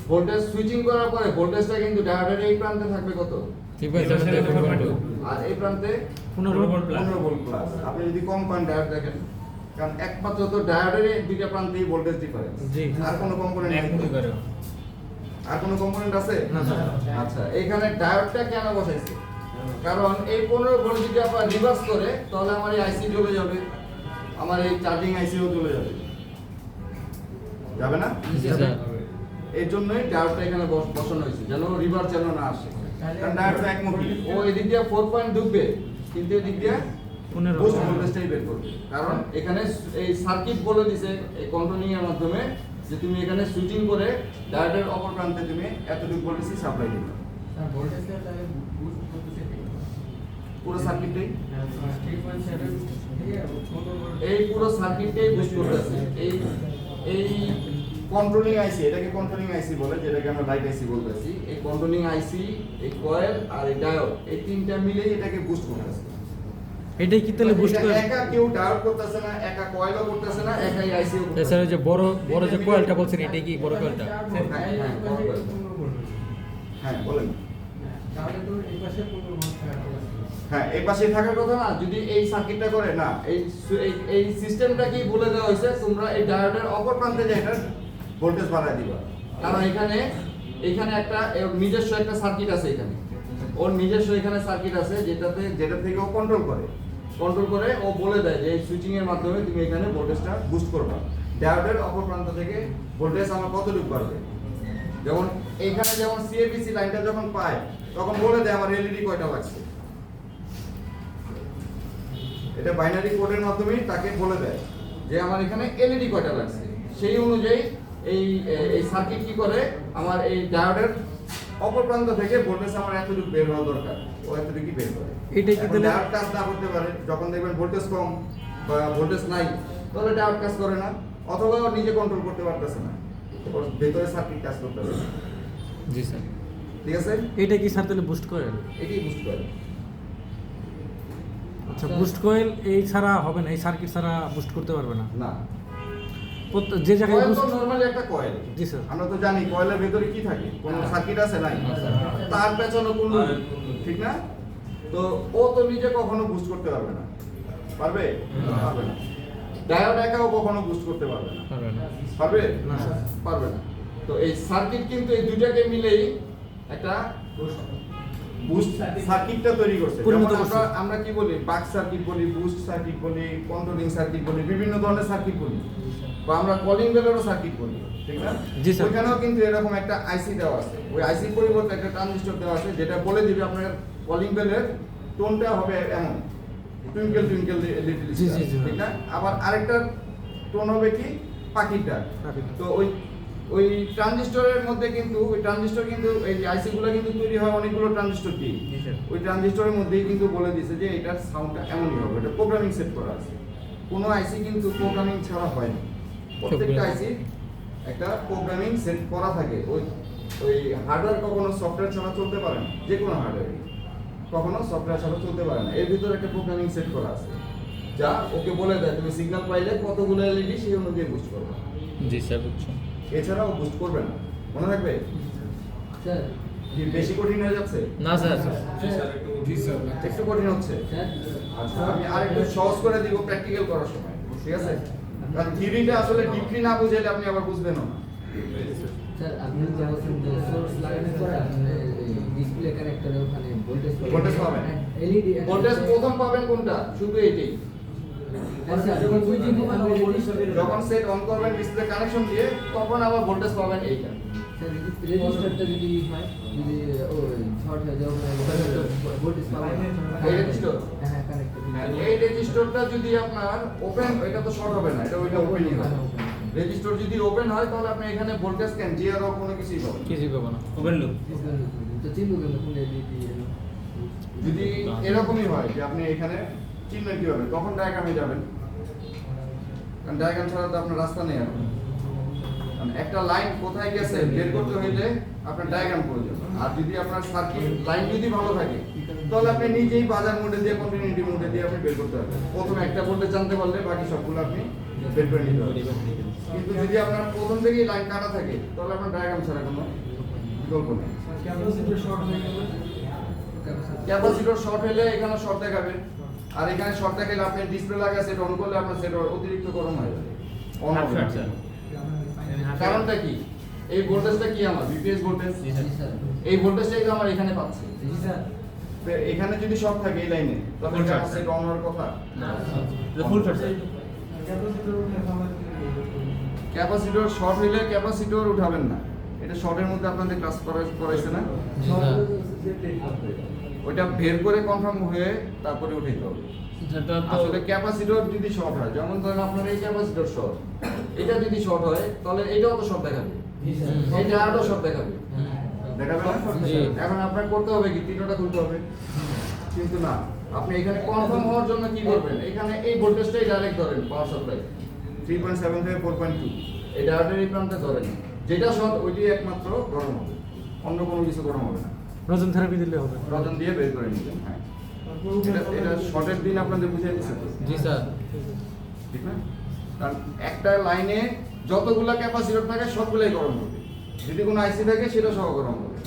ভোল্টেজ সুইচিং করার পরে ভোল্টেজটা কিন্তু ডায়োডের এই প্রান্তে থাকবে কত? 3.7 থেকে 4.2। আর এই প্রান্তে 15 ভোল্ট প্লাস 15 ভোল্ট প্লাস। আপনি যদি কম পান ডায়োড দেখেন, কারণ একমাত্র তো ডায়োডের এই দুইটা প্রান্তেই ভোল্টেজ ডিফারেন্স। জি। আর কোনো কম্পোনেন্ট এক মুঠি করে আর কোনো কম্পোনেন্ট আছে? না, না। আচ্ছা, এখানে ডায়োডটা কেন বসাইছে? কারণ এই 15 ভোল্ট যদি আপনার রিভার্স করে তাহলে আমার এই আইসি জ্বলে যাবে, আমার এই চার্জিং আইসিও জ্বলে যাবে, যাবে না? এর জন্যই ডায়োডটা এখানে বসানো হয়েছে, যেন রিভার্স যেন না আসে। কারণ ডায়োডটা একমুখী, ও এদিক দিয়ে 4 পয়েন্ট ঢুকবে, কিন্তু এদিক দিয়ে 15 বুস্ট ভোল্টেজটাই বের করবে। কারণ এখানে এই সার্কিট বলে দিছে এই কন্ট্রোলিং এর মাধ্যমে যে তুমি এখানে সুইচিং করে ডায়োডের অপর প্রান্তে তুমি এতটুকু ভোল্টেজ সাপ্লাই দিবে। ভোল্টেজটা তাহলে বুস্ট করতেছে পুরো সার্কিটটাই, 3.7 থেকে 15 ভোল্ট। এই পুরো সার্কিটটাই বুস্ট করতেছে। এই কন্ট্রোলিং আইসি, এটাকে কন্ট্রোলিং আইসি বলে, যেটাকে আমরা লাইট আইসি বলতেছি। এই কন্ট্রোলিং আইসি, এই কয়েল আর এই ডায়োড, এই তিনটা মিলেই এটাকে বুস্ট করতেছে। এটাই কি তাহলে বুস্ট করে? একা কেউ ডায়োড করতেছে না, একা কয়েলও করতেছে না, একাই আইসিও করতেছে এছাড়া যে বড় বড় যে কয়েলটা বলছেন, এটাই কি বড় কয়েলটা? হ্যাঁ, বলেন। তাহলে তো এই পাশে 15 ভোল্ট থাকার কথা। হ্যাঁ, এই পাশে থাকার কথা না, যদি এই সার্কিটটা করে না, এই সিস্টেমটা কি বলে দেওয়া হয়েছে, তোমরা এই ডায়োডের অপর প্রান্তে যে এটা ভোল্টেজ বাড়ায় দিবা। কারণ এখানে একটা নিজস্ব একটা সার্কিট আছে, এখানে ওর নিজস্ব এখানে সার্কিট আছে যেটা থেকে ও কন্ট্রোল করে ও বলে দেয় যে এই সুইচিং এর মাধ্যমে তুমি এখানে ভোল্টেজটা বুস্ট করবা। ডায়োডের অপর প্রান্ত থেকে ভোল্টেজ আমার কতটুকু বাড়বে। যেমন এইখানে যেমন সিএবিসি লাইনটা যখন পায় তখন বলে দেয় আমার এলইডি কয়টা লাগছে। এটা বাইনারি কোডের মাধ্যমেই তাকে বলে দেয় যে আমার এখানে এলইডি কয়টা লাগছে। সেই অনুযায়ী এই সার্কিট কি করে, আমার এই ডায়োডের অপর প্রান্ত থেকে ভোল্টেজ আমার এতটুকু বের হওয়া দরকার, ও এতটুকু বের করে। এটা কি তাহলে ডায়োড কাজ না করতে পারে, যখন দেখবেন ভোল্টেজ কম বা ভোল্টেজ নাই, তাহলে ডায়োড কাজ করে না, অথবা ও নিজে কন্ট্রোল করতে পারতেছে না, ওর ভেতরে সার্কিট কাজ করতেছে না। জি স্যার। ঠিক আছে, এটা কি স্যার তাহলে বুস্ট কয়েল? এটাই বুঝতে পারে। আচ্ছা, বুস্ট কয়েল এই ছাড়া হবে না, এই সার্কিট ছাড়া বুস্ট করতে পারবে না। না, যে জায়গায় কয়েল তো বুস্ট, নরমালি একটা কয়েল। জি স্যার। আমরা তো জানি কয়েলের ভেতরে কি থাকে, কোনো সার্কিট আছে নাই, তার পেছনে কোন, ঠিক না? তো ও তো নিজে কখনো বুস্ট করতে পারবে না, পারবে? পারবে না। ডায়োড একাও কখনো বুস্ট করতে পারবে না, পারবে না। পারবে? না, স্যার। পারবে না। তো এই সার্কিট কিন্তু এই দুইটাকে মিলেই একটা বুস্ট সার্কিটটা তৈরি করছে। পরিণত যেমন করছে। আমরা কি বলি, বাক সার্কিট বলি, বুস্ট সার্কিট বলি, কন্ট্রোলিং সার্কিট বলি, বিভিন্ন ধরনের সার্কিট বলি, বা আমরা কলিং বেলেরও সার্কিট বলি, ঠিক না? জি স্যার। ওইখানেও কিন্তু এরকম একটা আইসি দেওয়া আছে, ওই আইসির পরিবর্তে একটা ট্রানজিস্টর দেওয়া আছে, যেটা বলে দিবে আপনার কলিং বেলের টোনটা হবে এমন, টুইঙ্কেল টুইঙ্কেল লিটল জি, স্টার, জি, জি। ঠিক না? আবার আরেকটা টোন হবে কি, পাখিটা। পাখিটা। তো ওই ট্রানজিস্টরের মধ্যে কিন্তু, ওই ট্রানজিস্টর কিন্তু, এই আইসি গুলো কিন্তু তৈরি হয় অনেকগুলো ট্রানজিস্টর দিয়ে। জি স্যার। ওই ট্রানজিস্টরের মধ্যেই কিন্তু বলে দিছে যে এটার সাউন্ডটা এমনই হবে, এটা প্রোগ্রামিং সেট করা আছে। কোনো আইসি কিন্তু প্রোগ্রামিং ছাড়া হয় না, প্রত্যেকটা আইসি একটা প্রোগ্রামিং সেট করা থাকে। ওই হার্ডওয়্যার কখনো সফটওয়্যার ছাড়া চলতে পারে না, যে কোনো হার্ডওয়্যার কখনো সফটওয়্যার ছাড়া চলতে পারে না। এর ভিতরে একটা প্রোগ্রামিং সেট করা আছে, যা ওকে বলে দেয় তুমি সিগন্যাল পাইলে কতগুলো এলইডি সেই অনুযায়ী বুস্ট করবে, জি স্যার, বুঝছো। এছাড়াও বুস্ট করবে না। মনে রাখবে? স্যার কি বেশি কঠিন হয়ে যাচ্ছে? না স্যার। জি স্যার। একটু কঠিন হচ্ছে? স্যার আচ্ছা, আমি আরেকটু সহজ করে দিব প্র্যাকটিক্যাল করার সময়, ঠিক আছে? কারণ থিওরিটা আসলে ডিপলি না বুঝাইলে আপনি আবার বুঝবেন না। স্যার আপনি যে বলছেন যে সোর্স লাগানোর পরে আপনি ডিসপ্লে কানেক্টরে ওখানে ভোল্টেজ পাবেন। এলইডি ভোল্টেজ প্রথম পাবেন কোনটা? শুধু এইটাই। স্যার যখন সুইচিং হবে যখন সেট অন করবেন ডিসপ্লে কানেকশন দিয়ে, তখন আবার ভোল্টেজ পাবেন এইটা। স্যার রেজিস্টারটা যদি হয়, যদি ও শর্ট হয়ে যায় ওখানে ভোল্টেজ পাবেন এই রেজিস্টার? হ্যাঁ কানেক্টর এই রেজিস্টারটা যদি আপনার ওপেন, এটা তো শর্ট হবে না, এটা ওইটা ওপেনই হবে। রেজিস্টার যদি ওপেন হয় তাহলে আপনি এখানে ভোল্টেজ ক্যান জিআর ও কোনো কিছুই পাবেন না। কিছুই পাবো না। Open loop. তো চিনবো কেন কোন এলইডি যদি এরকমই হয় যে আপনি এখানে চিনবেন কিভাবে, তখন ডায়াগ্রামে যাবেন, কারণ ডায়াগ্রাম ছাড়া তো আপনার রাস্তা নেই এখন। কারণ একটা লাইন কোথায় গেছে বের করতে হইলে আপনার ডায়াগ্রাম প্রয়োজন। আর যদি আপনার সার্কিট লাইন যদি ভালো থাকে, তাহলে আপনি নিজেই বাজার মোডে দিয়ে, কন্টিনিউটি মোডে দিয়ে আপনি বের করতে পারবেন। প্রথমে একটা ভোল্টেজ জানতে পারলে বাকি সবগুলো আপনি বের করে নিতে পারবেন। কিন্তু যদি আপনার প্রথম থেকেই লাইন কাটা থাকে, তাহলে আপনার ডায়াগ্রাম ছাড়া কোনো বিকল্প নেই। ক্যাপাসিটর শর্ট হলে এখানে শর্ট দেখাবে, আর এখানে শর্ট দেখালে আপনি ডিসপ্লে লাগা সেট অন করলে আপনার সেট অতিরিক্ত গরম হয়ে যাবে, অন হাফ হবে না। Short sir. কারণটা কি? এই ভোল্টেজটা কি আমার বিপিএস ভোল্টেজ, জি স্যার এই ভোল্টেজটাই তো আমার এখানে পাচ্ছি। জি স্যার তো এখানে যদি শর্ট থাকে এই লাইনে, তাহলে Full short, আমার সেট অন হওয়ার কথা। ফুল শর্ট স্যার। ক্যাপাসিটর শর্ট হইলে ক্যাপাসিটর উঠাবেন না, এটা শর্টের মধ্যে আপনাদের ক্লাস করাইছে না? জি স্যার। ওইটা বের করে কনফার্ম হয়ে তারপরে উঠাইতে হবে। আসলে ক্যাপাসিটর যদি শর্ট হয়, যেমন ধরেন আপনার এই ক্যাপাসিটর শর্ট, এটা যদি শর্ট হয় তাহলে এটাও তো শর্ট দেখাবে, এটা আরও শর্ট দেখাবে, দেখাবে না? জি। এখন আপনার করতে হবে কি, তিনটা খুলতে হবে। কিন্তু না, আপনি এখানে কনফার্ম হওয়ার জন্য কি করবেন, এখানে এই ভোল্টেজটাই ডাইরেক্ট ধরেন, পাওয়ার সাপ্লাই 3.7 থেকে 4.2, এই ডায়োডের এই প্রান্তে ধরেন, যেটা শর্ট ওইটাই একমাত্র গরম হবে, অন্য কোনো কিছু গরম হবে না। রজন থেরাপি দিলে হবে। রজন দিয়ে বের করে নিবেন। হ্যাঁ, এটা শর্টের দিন আপনাদের বুঝিয়ে দিচ্ছে তো, জি স্যার। ঠিক না? কারণ একটা লাইনে যতগুলা ক্যাপাসিটর থাকে সবগুলাই গরম হবে, যদি কোনো আইসি থাকে সেটা সহ গরম হবে।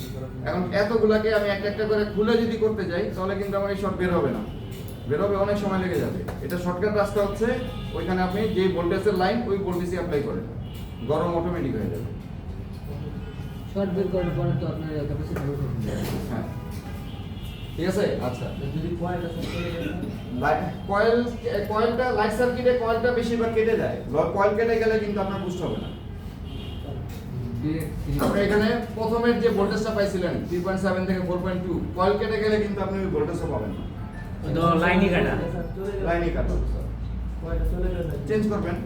এখন এতগুলাকে আমি একটা একটা করে খুলে যদি করতে যাই, তাহলে কিন্তু আমার এই শর্ট বের হবে না, বের হবে অনেক সময় লেগে যাবে। এটা শর্টকাট রাস্তা হচ্ছে, ওইখানে আপনি যে ভোল্টেজের লাইন ওই ভোল্টেজই অ্যাপ্লাই করেন, গরম অটোমেটিক হয়ে যাবে। শর্ট বের করার পরে তো আপনার ক্যাপাসিটি উঠে যাবে হ্যাঁ, ঠিক আছে। আচ্ছা, যদি কয়েলটা শর্ট করে কয়েলটা লাইট সার্কিটে কয়েলটা বেশিরভাগ কেটে যায়, কয়েল কেটে গেলে কিন্তু আপনার বুস্ট হবে না। আপনি এখানে প্রথমের যে ভোল্টেজটা পাইছিলেন 3.7 থেকে 4.2, কয়েল কেটে গেলে কিন্তু আপনি ওই ভোল্টেজও পাবেন না, তো লাইনই কাটা। লাইনই কাটা। চেঞ্জ করবেন,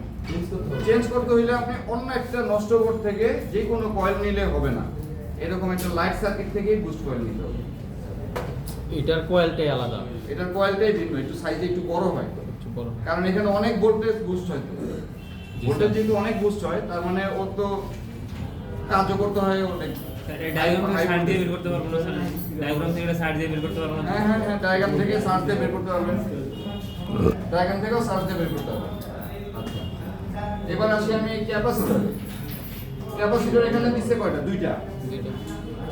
চেঞ্জ করতে হইলে আপনি অন্য একটা নষ্ট বোর্ড থেকে যে কোনো কয়েল নিলে হবে না, এরকম একটা লাইট সার্কিট থেকেই বুস্ট কয়েল নিতে হবে। এটার কোয়ালিটি আলাদা, এটার কোয়ালিটাই ভিন্ন, একটু সাইজে একটু বড় হয়, একটু বড়। কারণ এখানে অনেক ভোল্টেজ বুস্ট হয়। ভোল্টেজ যেহেতু অনেক বুস্ট হয়, তার মানে ওর তো কাজও করতে হয় অনেক। ডায়াগ্রাম থেকে সার্চ দিয়ে বের করতে পারবো না স্যার? ডায়াগ্রাম থেকে সার্চ দিয়ে বের করতে পারবো না? হ্যাঁ, ডায়াগ্রাম থেকে সার্চ দিয়ে বের করতে পারবেন, ডায়াগ্রাম থেকেও সার্চ দিয়ে বের করতে পারবেন। আচ্ছা, এবার আসি আমি ক্যাপাসিটরে। ক্যাপাসিটর এখানে দিচ্ছে কয়টা? দুইটা।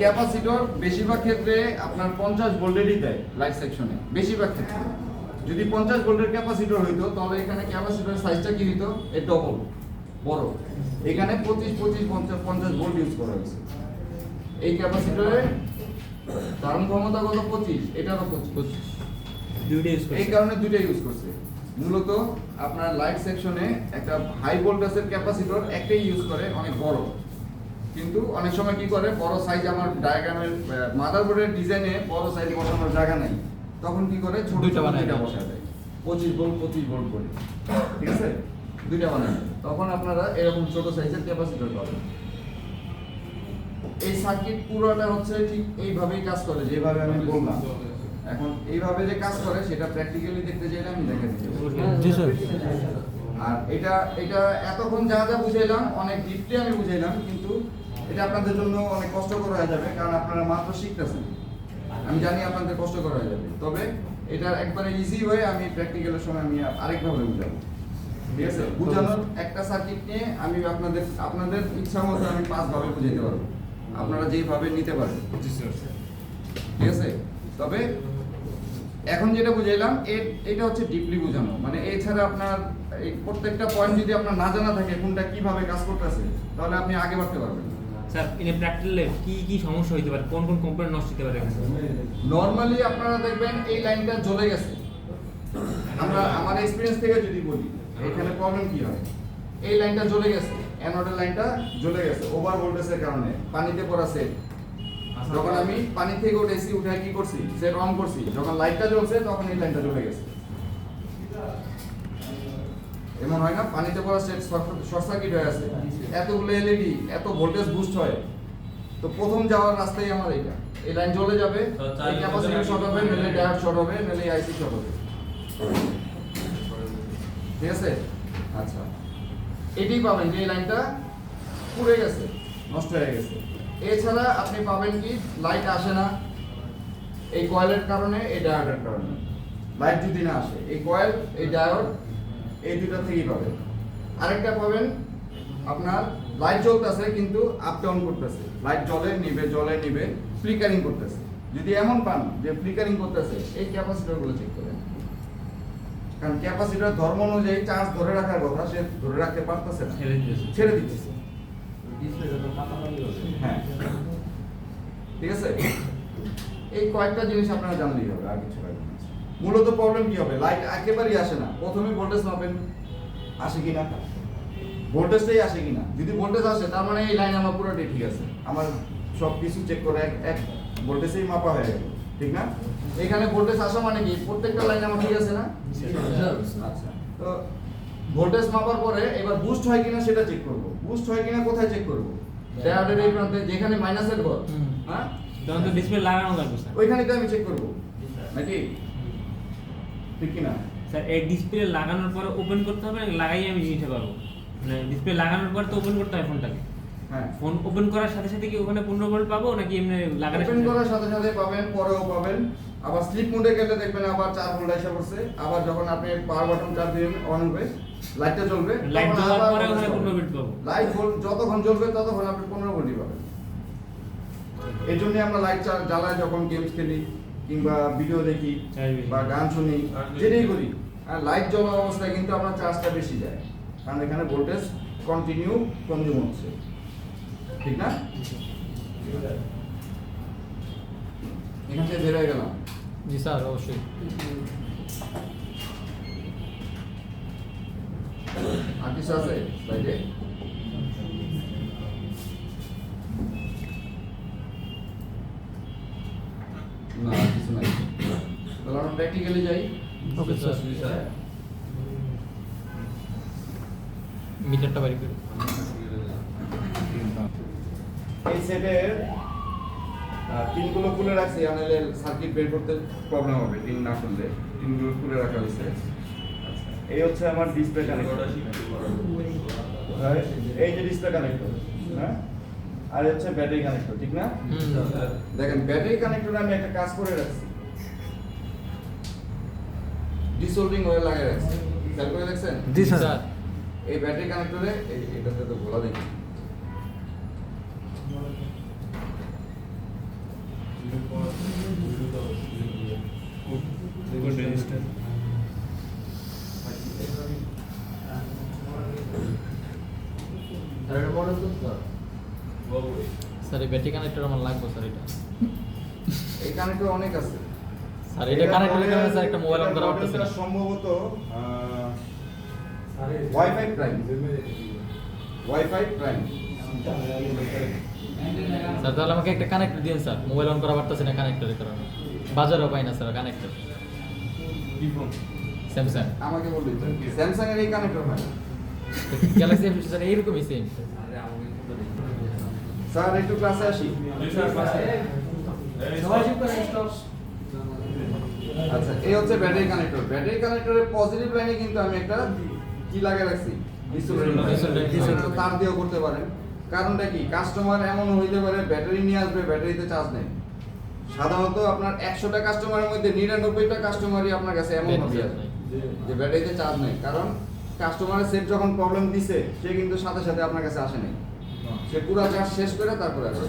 ক্যাপাসিটর বেশিরভাগ ক্ষেত্রে আপনার 50 ভোল্টেরই দেয় লাইট সেকশনে, বেশিরভাগ ক্ষেত্রে। যদি 50 ভোল্টের ক্যাপাসিটর হইতো তাহলে এখানে ক্যাপাসিটরের সাইজটা কি হইতো? এর ডবল বড়। এখানে 25 ভোল্ট ইউজ করা হয়েছে। এই ক্যাপাসিটরে ধারণ ক্ষমতা কত? 25, এটারও 25। দুইটা ইউজ এই কারণে দুইটা ইউজ করছে। মূলত আপনার লাইট সেকশনে একটা হাই ভোল্টেজের ক্যাপাসিটর একটাই ইউজ করে, অনেক বড়। কিন্তু অনেক সময় কি করে, বড় সাইজ আমার ডায়াগ্রামের মাদারবোর্ডের ডিজাইনে বড় সাইজ বসানোর জায়গা নাই, তখন কি করে ছোট দুইটা ছোট বানায় দুইটা দেয়। বসায় দেয়, 25 ভোল্ট করে। ঠিক আছে, দুইটা বানায় দেয়। তখন আপনারা এরকম ছোট সাইজের ক্যাপাসিটর পাবেন। এই সার্কিট পুরোটা হচ্ছে ঠিক এইভাবেই কাজ করে, যেভাবে আমি বললাম। এখন এইভাবে যে কাজ করে সেটা প্র্যাকটিক্যালি দেখতে চাইলে আমি দেখে দিচ্ছি। জি স্যার। আর এটা এতক্ষণ যা যা বুঝাইলাম অনেক ডিপলি আমি বুঝাইলাম, কিন্তু এটা আপনাদের জন্য অনেক কষ্টকর হয়ে যাবে, কারণ আপনারা মাত্র শিখতেছেন। আমি জানি আপনাদের কষ্টকর হয়ে যাবে, তবে এটা একবারে ইজি হয়ে আমি প্র্যাকটিক্যালের সময় আমি আরেকভাবে বুঝাবো। ঠিক আছে, বুঝানোর একটা সার্কিট নিয়ে আমি আপনাদের ইচ্ছা মতো আমি 5 ভাবে বুঝাইতে পারবো, আপনারা যেইভাবে নিতে পারেন। জি স্যার। ঠিক আছে, তবে এখন যেটা বুঝাইলাম এটা হচ্ছে ডিপলি বোঝানো, মানে এছাড়া আপনার এই প্রত্যেকটা পয়েন্ট যদি আপনার না জানা থাকে কোনটা কিভাবে কাজ করতেছে, তাহলে আপনি আগে বাড়তে পারবেন। স্যার ইনে প্র্যাকটিক্যালে কি কি সমস্যা হইতে পারে, কোন কোন কম্পোনেন্ট নষ্ট হতে পারে? নরমালি আপনারা দেখবেন এই লাইনটা জ্বলে গেছে। আমার এক্সপেরিয়েন্স থেকে যদি বলি, এখানে প্রবলেম কি হয়, এই লাইনটা জ্বলে গেছে, অ্যানোডের লাইনটা জ্বলে গেছে ওভার ভোল্টেজের কারণে, পানিতে পড়া সেট। যখন আমি পানি থেকে উঠেছি, উঠে কি করছি, সেট অন করছি, যখন লাইটটা জ্বলছে তখন এই লাইনটা জ্বলে গেছে। এমন হয় না, পানিতে পড়া সেট শর্ট সার্কিট হয়ে আছে, এতগুলো এলইডি, এত ভোল্টেজ বুস্ট হয়, তো প্রথম যাওয়ার রাস্তাই আমার এইটা। এই লাইন জ্বলে যাবে, এই ক্যাপাসিটর শর্ট হবে, নইলে ডায়োড শর্ট হবে, নইলে আইসি শর্ট হবে। ঠিক আছে, আচ্ছা, এটাই পাবেন যে এই লাইনটা পুড়ে গেছে, নষ্ট হয়ে গেছে। এছাড়া আপনি পাবেন কি, লাইট আসে না এই কয়েলের কারণে, এই ডায়োডের কারণে। লাইট যদি না আসে, এই কয়েল, এই ডায়োড, এই দুটো থেকেই পাবেন। আরেকটা পাবেন আপনার লাইট জ্বলতেছে কিন্তু আপ ডাউন করতেছে, লাইট জ্বলে নিবে, ফ্লিকারিং করতেছে। যদি এমন পান যে ফ্লিকারিং করতেছে, এই ক্যাপাসিটরগুলো চেক করেন, কারণ ক্যাপাসিটর ধর্ম অনুযায়ী চার্জ ধরে রাখার কথা, সে ধরে রাখতে পারতেছে না, ছেড়ে দিতেছে। হ্যাঁ, ঠিক আছে, এই কয়েকটা জিনিস আপনারা জানলেই হবে, আর কিছু লাগবে না। মূলত প্রবলেম কি হবে, লাইট একেবারেই আসে না। প্রথমে ভোল্টেজ মাপেন, আসে কিনা, ভোল্টেজটাই আসে কিনা। যদি ভোল্টেজ আসে তার মানে এই লাইন আমার পুরোটাই ঠিক আছে, আমার সব কিছু চেক করে এক ভোল্টেজেই মাপা হয়ে গেল, ঠিক না? এখানে ভোল্টেজ আসা মানে কি, প্রত্যেকটা লাইন আমার ঠিক আছে না? আচ্ছা, তো ভোল্টেজ মাপার পরে এবার বুস্ট হয় কিনা সেটা চেক করব। বুস্ট হয় কিনা কোথায় চেক করব? ডায়োডের এই প্রান্তে যেখানে মাইনাসের ঘর, হ্যাঁ, তখন তো ডিসপ্লে লাগানো লাগবে স্যার। ওইখানে তো আমি চেক করব নাকি, ঠিক কি না? স্যার এই ডিসপ্লে লাগানোর পরে ওপেন করতে হবে নাকি লাগাই আমি জিনিসটা পারবো? মানে ডিসপ্লে লাগানোর পর তো ওপেন করতে হয় ফোনটাকে। হ্যাঁ, ফোন ওপেন করার সাথে সাথে কি ওখানে 15 ভোল্ট পাবো নাকি এমনি লাগানোর ওপেন করার সাথে সাথে পাবেন, পরেও পাবেন। আবার স্লিপ মোডে গেলে দেখবেন আবার 4 ভোল্ট এসে পড়ছে। আবার যখন আপনি পাওয়ার বাটন চাপ দিবেন, অন হবে, লাইটটা জ্বলবে, লাইট তখন জ্বলার আবার পরে voltage ওখানে পাবেন। 15 ভোল্ট পাবো। লাইট ভোল্ট যতক্ষণ জ্বলবে ততক্ষণ আপনি 15 ভোল্টই পাবেন। এই জন্য আমরা লাইট জ্বালাই যখন গেমস খেলি কিংবা ভিডিও দেখি বা গান শুনি, যেটাই করি, আর লাইট জ্বলা অবস্থায় কিন্তু আপনার চার্জটা বেশি যায়, কারণ এখানে ভোল্টেজ কন্টিনিউ কনজিউম হচ্ছে, ঠিক না? এখান থেকে বের হয়ে গেলাম। জি স্যার, অবশ্যই। আর কিছু আছে স্লাইডে? না, আর কিছু নাই। তাহলে আমরা প্র্যাকটিক্যালি যাই। ওকে স্যার, মিটারটা বাড়ি করে। এই সেটের টিনগুলো খুলে রাখছি, নাহলে সার্কিট বের করতে প্রবলেম হবে। টিন না খুললে টিনগুলো খুলে রাখা হয়েছে। আচ্ছা, এই হচ্ছে আমার ডিসপ্লে কানেক্টর। এই যে ডিসপ্লে কানেক্টর, হ্যাঁ, আর হচ্ছে ব্যাটারি কানেক্টর, ঠিক না? দেখেন ব্যাটারি কানেক্টরে আমি একটা কাজ করে রাখছি, ডিসোল্ডিং অয়েল লাগিয়ে রাখছি। খেয়াল করে দেখছেন? জি স্যার। এই ব্যাটারি কানেক্টরে এটাতে তো খোলা দেখি। দেখুন রেজিস্টার আর এটা মডেল তো স্যার এই ব্যাটারি কানেক্টর আমার লাগবে স্যার এটা। এই কানেক্টর অনেক আছে স্যার এটা কানেক্টরের কারণে স্যার একটা মোবাইল অন করা পারতেছে না। সম্ভবত wifi prime, wifi prime. Sir তাহলে আমাকে একটা কানেক্টর দিন স্যার, মোবাইল অন করা পারতেছে না কানেক্টরের কারণে। বাজারেও পাই না স্যার কানেক্টর। কি ফোন? স্যামসাং আমাকে বললি স্যামসাং এর এই কানেক্টর হয় না গ্যালাক্সি এফ স্যার এইরকমই সেম। স্যার একটু ক্লাসে আসি। আচ্ছা, এই হচ্ছে ব্যাটারি কানেক্টর। ব্যাটারি কানেক্টরের পজিটিভ লাইনে কিন্তু আমি একটা কি লাগিয়ে রাখছি, তার দিয়েও করতে পারেন। কারণটা কি, কাস্টমার এমন হইতে পারে ব্যাটারি নিয়ে আসবে, ব্যাটারিতে চার্জ নেই। সাধারণত আপনার 100টা কাস্টমারের মধ্যে 99টা কাস্টমারই আপনার কাছে এমন হবে যে ব্যাটারিতে চার্জ নেই। কারণ কাস্টমারের সেট যখন প্রবলেম দিছে, সে কিন্তু সাথে সাথে আপনার কাছে আসে নাই, সে পুরো চার্জ শেষ করে তারপরে আসে।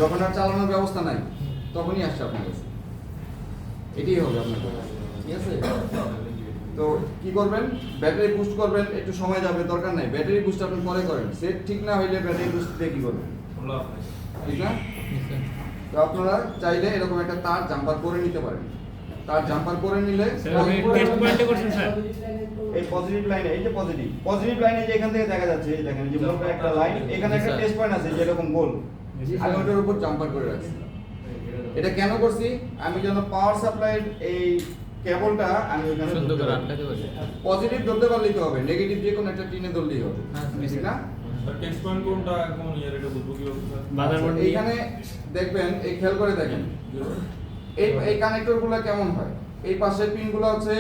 যখন আর চালানোর ব্যবস্থা নাই তখনই আসছে আপনার কাছে। এটাই হবে আপনার কাছে, ঠিক আছে? তো কি করবেন, ব্যাটারি বুস্ট করবেন, একটু সময় যাবে, দরকার নাই। ব্যাটারি বুস্ট আপনি পরে করেন, সেট ঠিক না হইলে ব্যাটারি বুস্ট দিয়ে কি করবেন, ঠিক না? তো আপনারা চাইলে এরকম একটা তার জাম্পার করে নিতে পারেন। তার জাম্পার করে নিলে টেস্ট পয়েন্টে করছেন স্যার? এই পজিটিভ লাইনে, এই যে পজিটিভ লাইনে যে এখান থেকে দেখা যাচ্ছে, এই দেখেন এই যে মোটা একটা লাইন, এখানে একটা টেস্ট পয়েন্ট আছে যেরকম গোল, আমি ওটার উপর জাম্পার করে রাখছি। এটা কেন করছি, আমি যেন পাওয়ার সাপ্লাইয়ের এই কেবলটা আমি ওখানে সুন্দর করে আটকাতে পারি। পজিটিভ ধরতে পারলেই তো হবে, নেগেটিভ যে কোনো একটা টিনে ধরলেই হবে, ঠিক না? টেক্সট পয়েন্ট কোনটা কোন ইয়ার এটা বুঝবো কি হবে স্যার? বাজার আচ্ছা, মডেল এইখানে দেখবেন, এই খেয়াল করে দেখেন এই কানেক্টরগুলো কেমন হয়। এই পাশের পিনগুলো হচ্ছে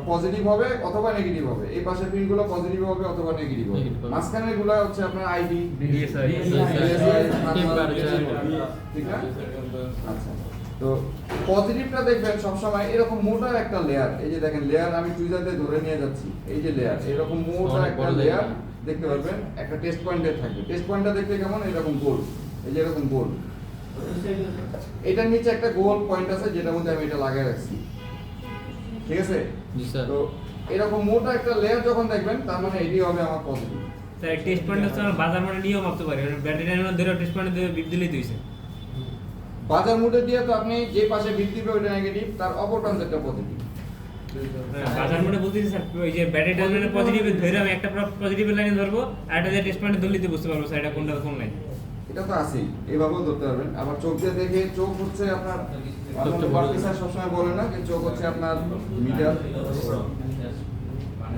পজিটিভ হবে অথবা নেগেটিভ হবে, এই পাশের পিনগুলো পজিটিভ হবে অথবা নেগেটিভ হবে, Negative হবে। মাঝখানের গুলো হচ্ছে আপনার আইডি, DSI, ঠিক না? আচ্ছা, তো পজিটিভটা দেখবেন সবসময় এরকম মোটা একটা লেয়ার, এই যে দেখেন লেয়ার আমি টুইজারতে ধরে নিয়ে যাচ্ছি, এই যে লেয়ার এরকম মোটা অনেক একটা বড় লেয়ার জায়গা। দেখতে পারবেন, একটা টেস্ট পয়েন্টে থাকবে। টেস্ট পয়েন্টটা দেখতে কেমন, এরকম গোল, এই যে এরকম গোল। এটার নিচে একটা গোল পয়েন্ট আছে যেটার মধ্যে আমি এটা লাগিয়ে রাখছি, ঠিক আছে? জি স্যার। তো এরকম মোটা একটা লেয়ার যখন দেখবেন, তার মানে এটাই হবে আমার পজিটিভ। স্যার টেস্ট পয়েন্ট হচ্ছে আমরা বাজার মডেল নিয়েও মাপতে পারি, ব্যাটারি লাইনের মধ্যে টেস্ট পয়েন্ট দিয়ে বিপ দিলেই দিয়েছে। বাজার মোডে দিয়ে তো আপনি যে পাশে বিট দিবে ওটা নেগেটিভ, তার অপর প্রান্তেরটা পজিটিভ। বাজার মডেল বলতেছি স্যার, ওই যে ব্যাটারি লাইনের পজিটিভ ধরে আমি একটা পজিটিভ লাইনে ধরবো, আর একটা যে টেস্ট পয়েন্ট ধরলেই তো বুঝতে পারবো স্যার এটা কোনটা কোন লাইন। এটা তো আছেই, এইভাবেও ধরতে পারবেন। আবার চোখ দিয়ে দেখে, চোখ হচ্ছে আপনার স্যার সবসময় বলে না যে চোখ হচ্ছে আপনার মিটার,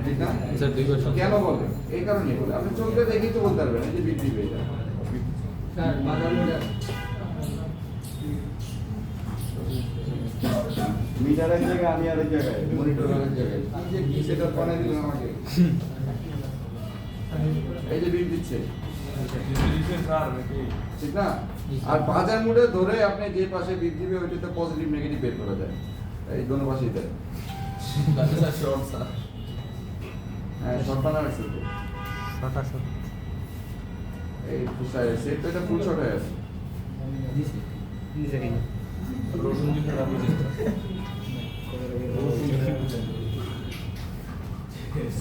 ঠিক না? স্যার 2 বছর কেন বলে, এই কারণেই বলে, আপনি চোখ দিয়ে দেখেই তো বলতে পারবেন এই যে বিট দিবে এটা। স্যার বাজার মডেল মিটার এক জায়গায়, আমি আরেক জায়গায়, মনিটর আরেক জায়গায়, কি যে কি সেটা বানিয়ে দিলেন আমাকে। এই যে বিট দিচ্ছে, স্যার নাকি? ঠিক না? আর বাজার মোডে ধরে আপনি যে পাশে বিট দিবে ওইটাতে পজিটিভ নেগেটিভ বের করা যায়, এই দোনো পাশেই দেয়। হ্যাঁ, শর্ট বানা রাখছে তো, এই সেট তো এটা ফুল শর্ট হয়ে আছে। রসুন কি খারাপ হয়েছে?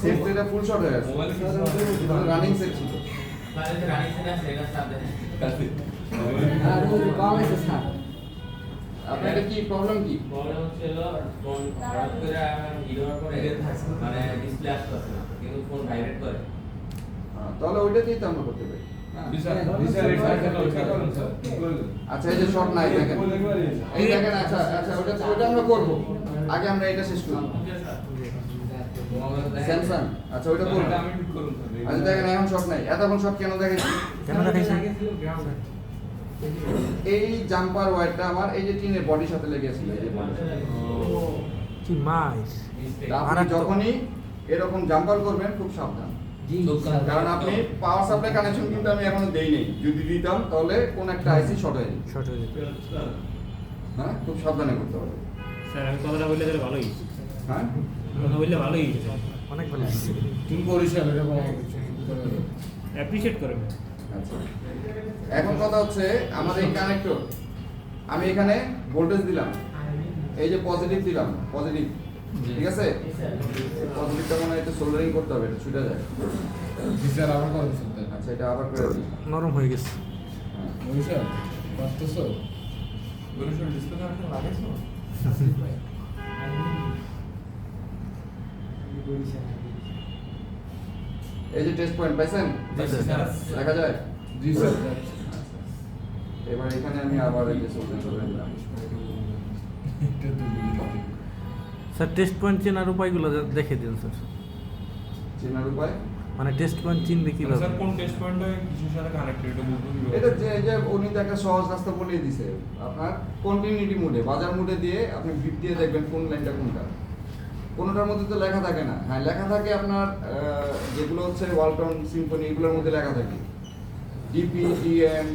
সেট তো এটা ফুল শর্ট হয়ে আছে, রানিং সেট ছিল। আর ওই পাওয়া গেছে স্যার আপনার এটা কি প্রবলেম কি? প্রবলেম হচ্ছিল ফোন হঠাৎ করে হিরোর পরে মানে ডিসপ্লে আসতেছে না, কিন্তু ফোন ভাইব্রেট করে। তাহলে ওইটাতেই তো আমরা করতে পারি। স্যার এটা করুন স্যার। আচ্ছা, এই যে শর্ট নাই দেখেন, এই দেখেন। আচ্ছা আচ্ছা, ওটা আমরা করব, আগে আমরা এটা শেষ করি। স্যামসাং, আচ্ছা ওইটা করব। আমি ঠিক করুন স্যার। আচ্ছা দেখেন, এখন শর্ট নাই, এতক্ষণ শর্ট কেন দেখাইছি? কেন দেখাইছেন? এই জাম্পার ওয়্যারটা আমার এই যে টিনের বডির সাথে লেগেছিল এই যে বডির সাথে। কি মাইস তা আপনি যখনই এরকম জাম্পার করবেন খুব সাবধান, জি কারণ আপনি পাওয়ার সাপ্লাই কানেকশন কিন্তু আমি এখনো দেই নাই, যদি দিতাম তাহলে কোন একটা আইসি শর্ট হয়ে যেত। শর্ট হয়ে যেত। হ্যাঁ, খুব সাবধানে করতে হবে। স্যার আমি কথাটা বললে তাহলে ভালোই, হ্যাঁ, কথা বললে ভালোই, অনেক ভালো হয়েছে। তুমি বরিশাল এরকম কিছু অ্যাপ্রিশিয়েট করবেন। আচ্ছা, এখন কথা হচ্ছে আমাদের এই কানেক্টর, আমি এখানে ভোল্টেজ দিলাম, এই যে পজিটিভ দিলাম, পজিটিভ, ঠিক আছে, পজিটিভটা মনে হয় একটু সোল্ডারিং করতে হবে, এটা ছুটে যায়। বিচার আবার করেন শুনতে আচ্ছা, এটা আবার করে দিই। নরম হয়ে গেছে। হ্যাঁ। বরিশাল বাস্তছো বরিশাল ডিসপ্লে কানেকশন লাগাইছো এই যে টেস্ট পয়েন্ট পাইছেন, দেখা যায়। জি স্যার এবার এখানে আমি আবার এই যে সোল্ডারিং করে দিলাম। স্যার টেস্ট পয়েন্ট চেনার উপায়গুলো দেখে দিন স্যার। চেনার উপায় মানে টেস্ট পয়েন্ট চিনবে কিভাবে? স্যার কোন টেস্ট পয়েন্টটা কিসের সাথে কানেক্টেড এটা বলতে এটা যে যে উনি তো একটা সহজ রাস্তা বলে দিছে, আপনার কন্টিনিউটি মোডে, বাজার মোডে দিয়ে আপনি বিট দিয়ে দেখবেন কোন লাইনটা কোনটা। কোনোটার মধ্যে তো লেখা থাকে না, হ্যাঁ লেখা থাকে আপনার যেগুলো হচ্ছে ওয়ালটন সিম্ফনি এগুলোর মধ্যে লেখা থাকে ডিপি, টিএম,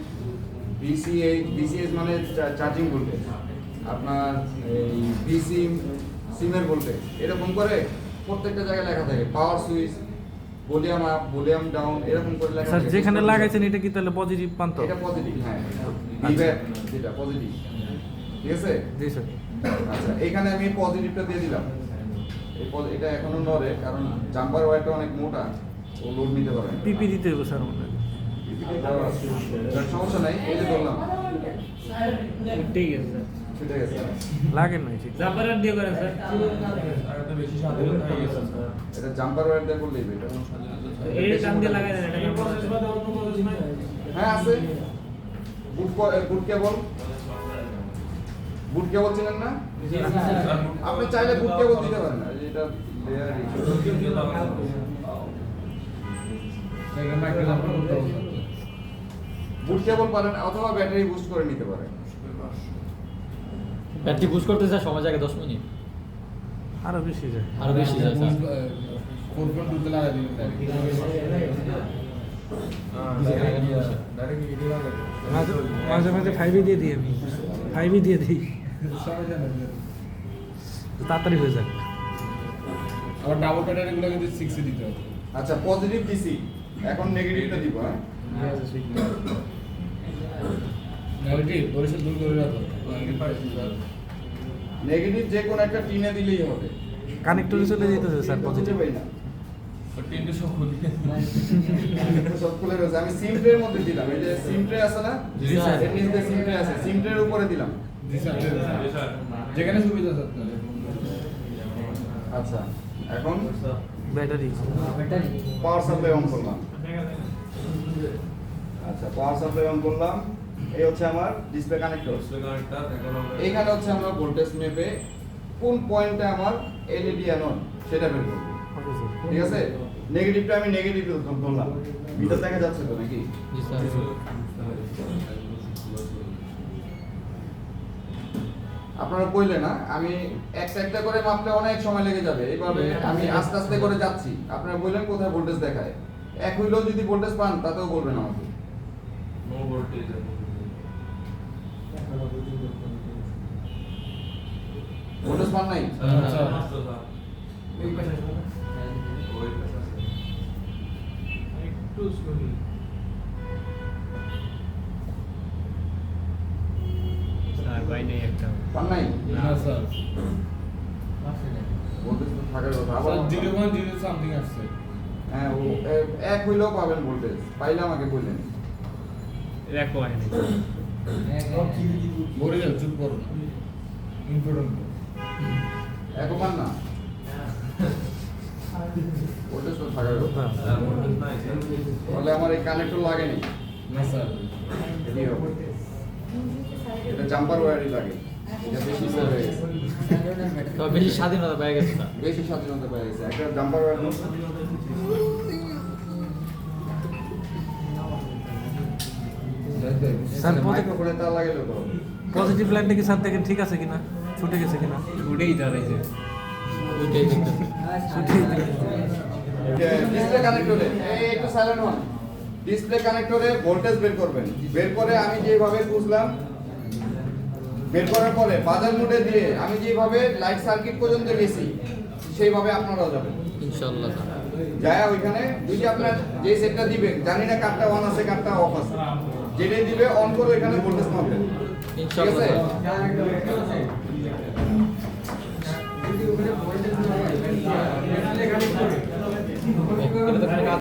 বিসিএইচ, বিসিএইচ মানে চার্জিং ভোল্টেজ, আপনার এই বিসিম, সিমের ভোল্টেজ, এরকম করে প্রত্যেকটা জায়গায় লেখা থাকে। পাওয়ার switch, volume up, volume down, এরকম করে লেখা স্যার থাকে। যেখানে লাগাইছেন এটা কি তাহলে পজিটিভ পান তো? এটা পজিটিভ, হ্যাঁ, ভিভ্যাট যেটা পজিটিভ, ঠিক আছে। জি স্যার। আচ্ছা, এখানে আমি পজিটিভটা দিয়ে দিলাম। এটা এখনো নড়ে কারণ জাম্পার ওয়্যারটা অনেক মোটা, ও লোড নিতে পারে না। পিপি দিতে হবে স্যার আমাদের। সমস্যা নাই, এই যে ধরলাম, ঠিক আছে স্যার, ছুটে গেছে। লাগেন নাই ঠিক। জাম্পার দিয়ে করেন স্যার। আর একটা বেশি স্বাধীনতা হয়ে গেছে স্যার এটা জাম্পার ওয়্যার দিয়ে করলেই বেটার। এই টান দিয়ে লাগাই দেন, এটা কেমন আছে? হ্যাঁ আছে, বুট কেবল, বুট কেবল চিনেন না? আপনি চাইলে বুট কেবল দিতে পারেন না, এটা লেয়ারই। এটা মাইক্রো জাম্পার করতে হবে বুট কেবল পারেন অথবা ব্যাটারি বুস্ট করে নিতে পারেন। ব্যাটারি বুস্ট করতে যায় সময় জায়গায় 10 মিনিট, আরো বেশি যায়। আরো বেশি যায় স্যার। 4.2 তে লাগাই দিবেন ডাইরেক্ট ভিডিও লাগাই মাঝে মাঝে মাঝে 5 দিয়ে দিই আমি, 5 দিয়ে দিই, সবাই জানে তাড়াতাড়ি হয়ে যায়। আবার ডাবল ব্যাটারি গুলো কিন্তু 6 এ দিতে হবে আচ্ছা, পজিটিভ দিছি, এখন নেগেটিভটা দিব। হ্যাঁ, নেগেটিভ বরিশাল দূর করে রাখো নেগেটিভ যে কোনো একটা টিনে দিলেই হবে। কানেক্টরে চলে যেতেছে স্যার পজিটিভ। পাই না, তিনটে সব খুলি সব খুলে গেছে। আমি সিম ট্রের মধ্যে দিলাম, এই যে সিম ট্রে আছে না, জি স্যার। এর নিচে সিম ট্রে আছে, সিম ট্রের উপরে দিলাম। জি স্যার যেখানে সুবিধা স্যার আচ্ছা, এখন battery battery power supply on করলাম। আচ্ছা, পাওয়ার সাপ্লাই অন করলাম, এই হচ্ছে আমার ডিসপ্লে কানেক্টর। এইখানে হচ্ছে আমরা ভোল্টেজ মেপে কোন পয়েন্টে আমার এলইডি অন সেটা বের করব, ওকে স্যার। ঠিক আছে। নেগেটিভটা আমি নেগেটিভ ধরলাম, ভিতর দেখা যাচ্ছে তো নাকি? জি স্যার। আপনারা কইলে না, আমি একটা একটা করে মাপলে অনেক সময় লেগে যাবে, এইভাবে আমি আস্তে আস্তে করে যাচ্ছি। আপনারা বললেন কোথায় ভোল্টেজ দেখায়, এক হইলেও যদি ভোল্টেজ পান তাতেও বলবেন আমাকে। নো ভোল্টেজ ভোল্টেজ পান নাই? একটু স্লোলি স্যার ভাই নেই একটা। পান নাই? না স্যার ভোল্টেজ তো থাকার কথা। আবার 0.0 সামথিং আসছে হ্যাঁ, ও এক হইলেও পাবেন ভোল্টেজ, পাইলে আমাকে বললেন। দেখো হয়নি। বরিশাল চুপ করো না ইম্পর্টেন্ট একও পান না? ভোল্টেজ তো থাকার কথা। তাহলে আমার এই কানেক্টর লাগেনি, না স্যার এটি হবে। এটা জাম্পার ওয়্যারই লাগে, এটা বেশি স্লো হয়ে গেছে, তো বেশি স্বাধীনতা পেয়ে গেছে স্যার। বেশি স্বাধীনতা পেয়ে গেছে। একটা জাম্পার ওয়্যার স্যার, মাইক্রোফোনে তার লাগাইলে তো হবে। পজিটিভ লাইনটা কি স্যার দেখেন ঠিক আছে কিনা, ছুটে গেছে কিনা? ওটাই দাঁড়াইছে ওইটাই দেখতেছি। ডিসপ্লে কানেক্টরে একটু সাইলেন্ট হন। ডিসপ্লে কানেক্টরে ভোল্টেজ বের করবেন, বের করে আমি যেভাবে বুঝলাম, বের করার পরে বাজার মোডে দিয়ে আমি যেভাবে লাইট সার্কিট পর্যন্ত গেছি সেইভাবে আপনারাও যাবেন। ইনশাআল্লাহ স্যার। যায় ওইখানে যদি আপনার যে সেটটা দিবেন, জানি না কারটা অন আছে কারটা অফ আছে, যেটাই দিবে অন করে ওইখানে ভোল্টেজ মাপবেন। ঠিক ইনশাআল্লাহ আছে? স্যার। এটা তো কোনো কাজ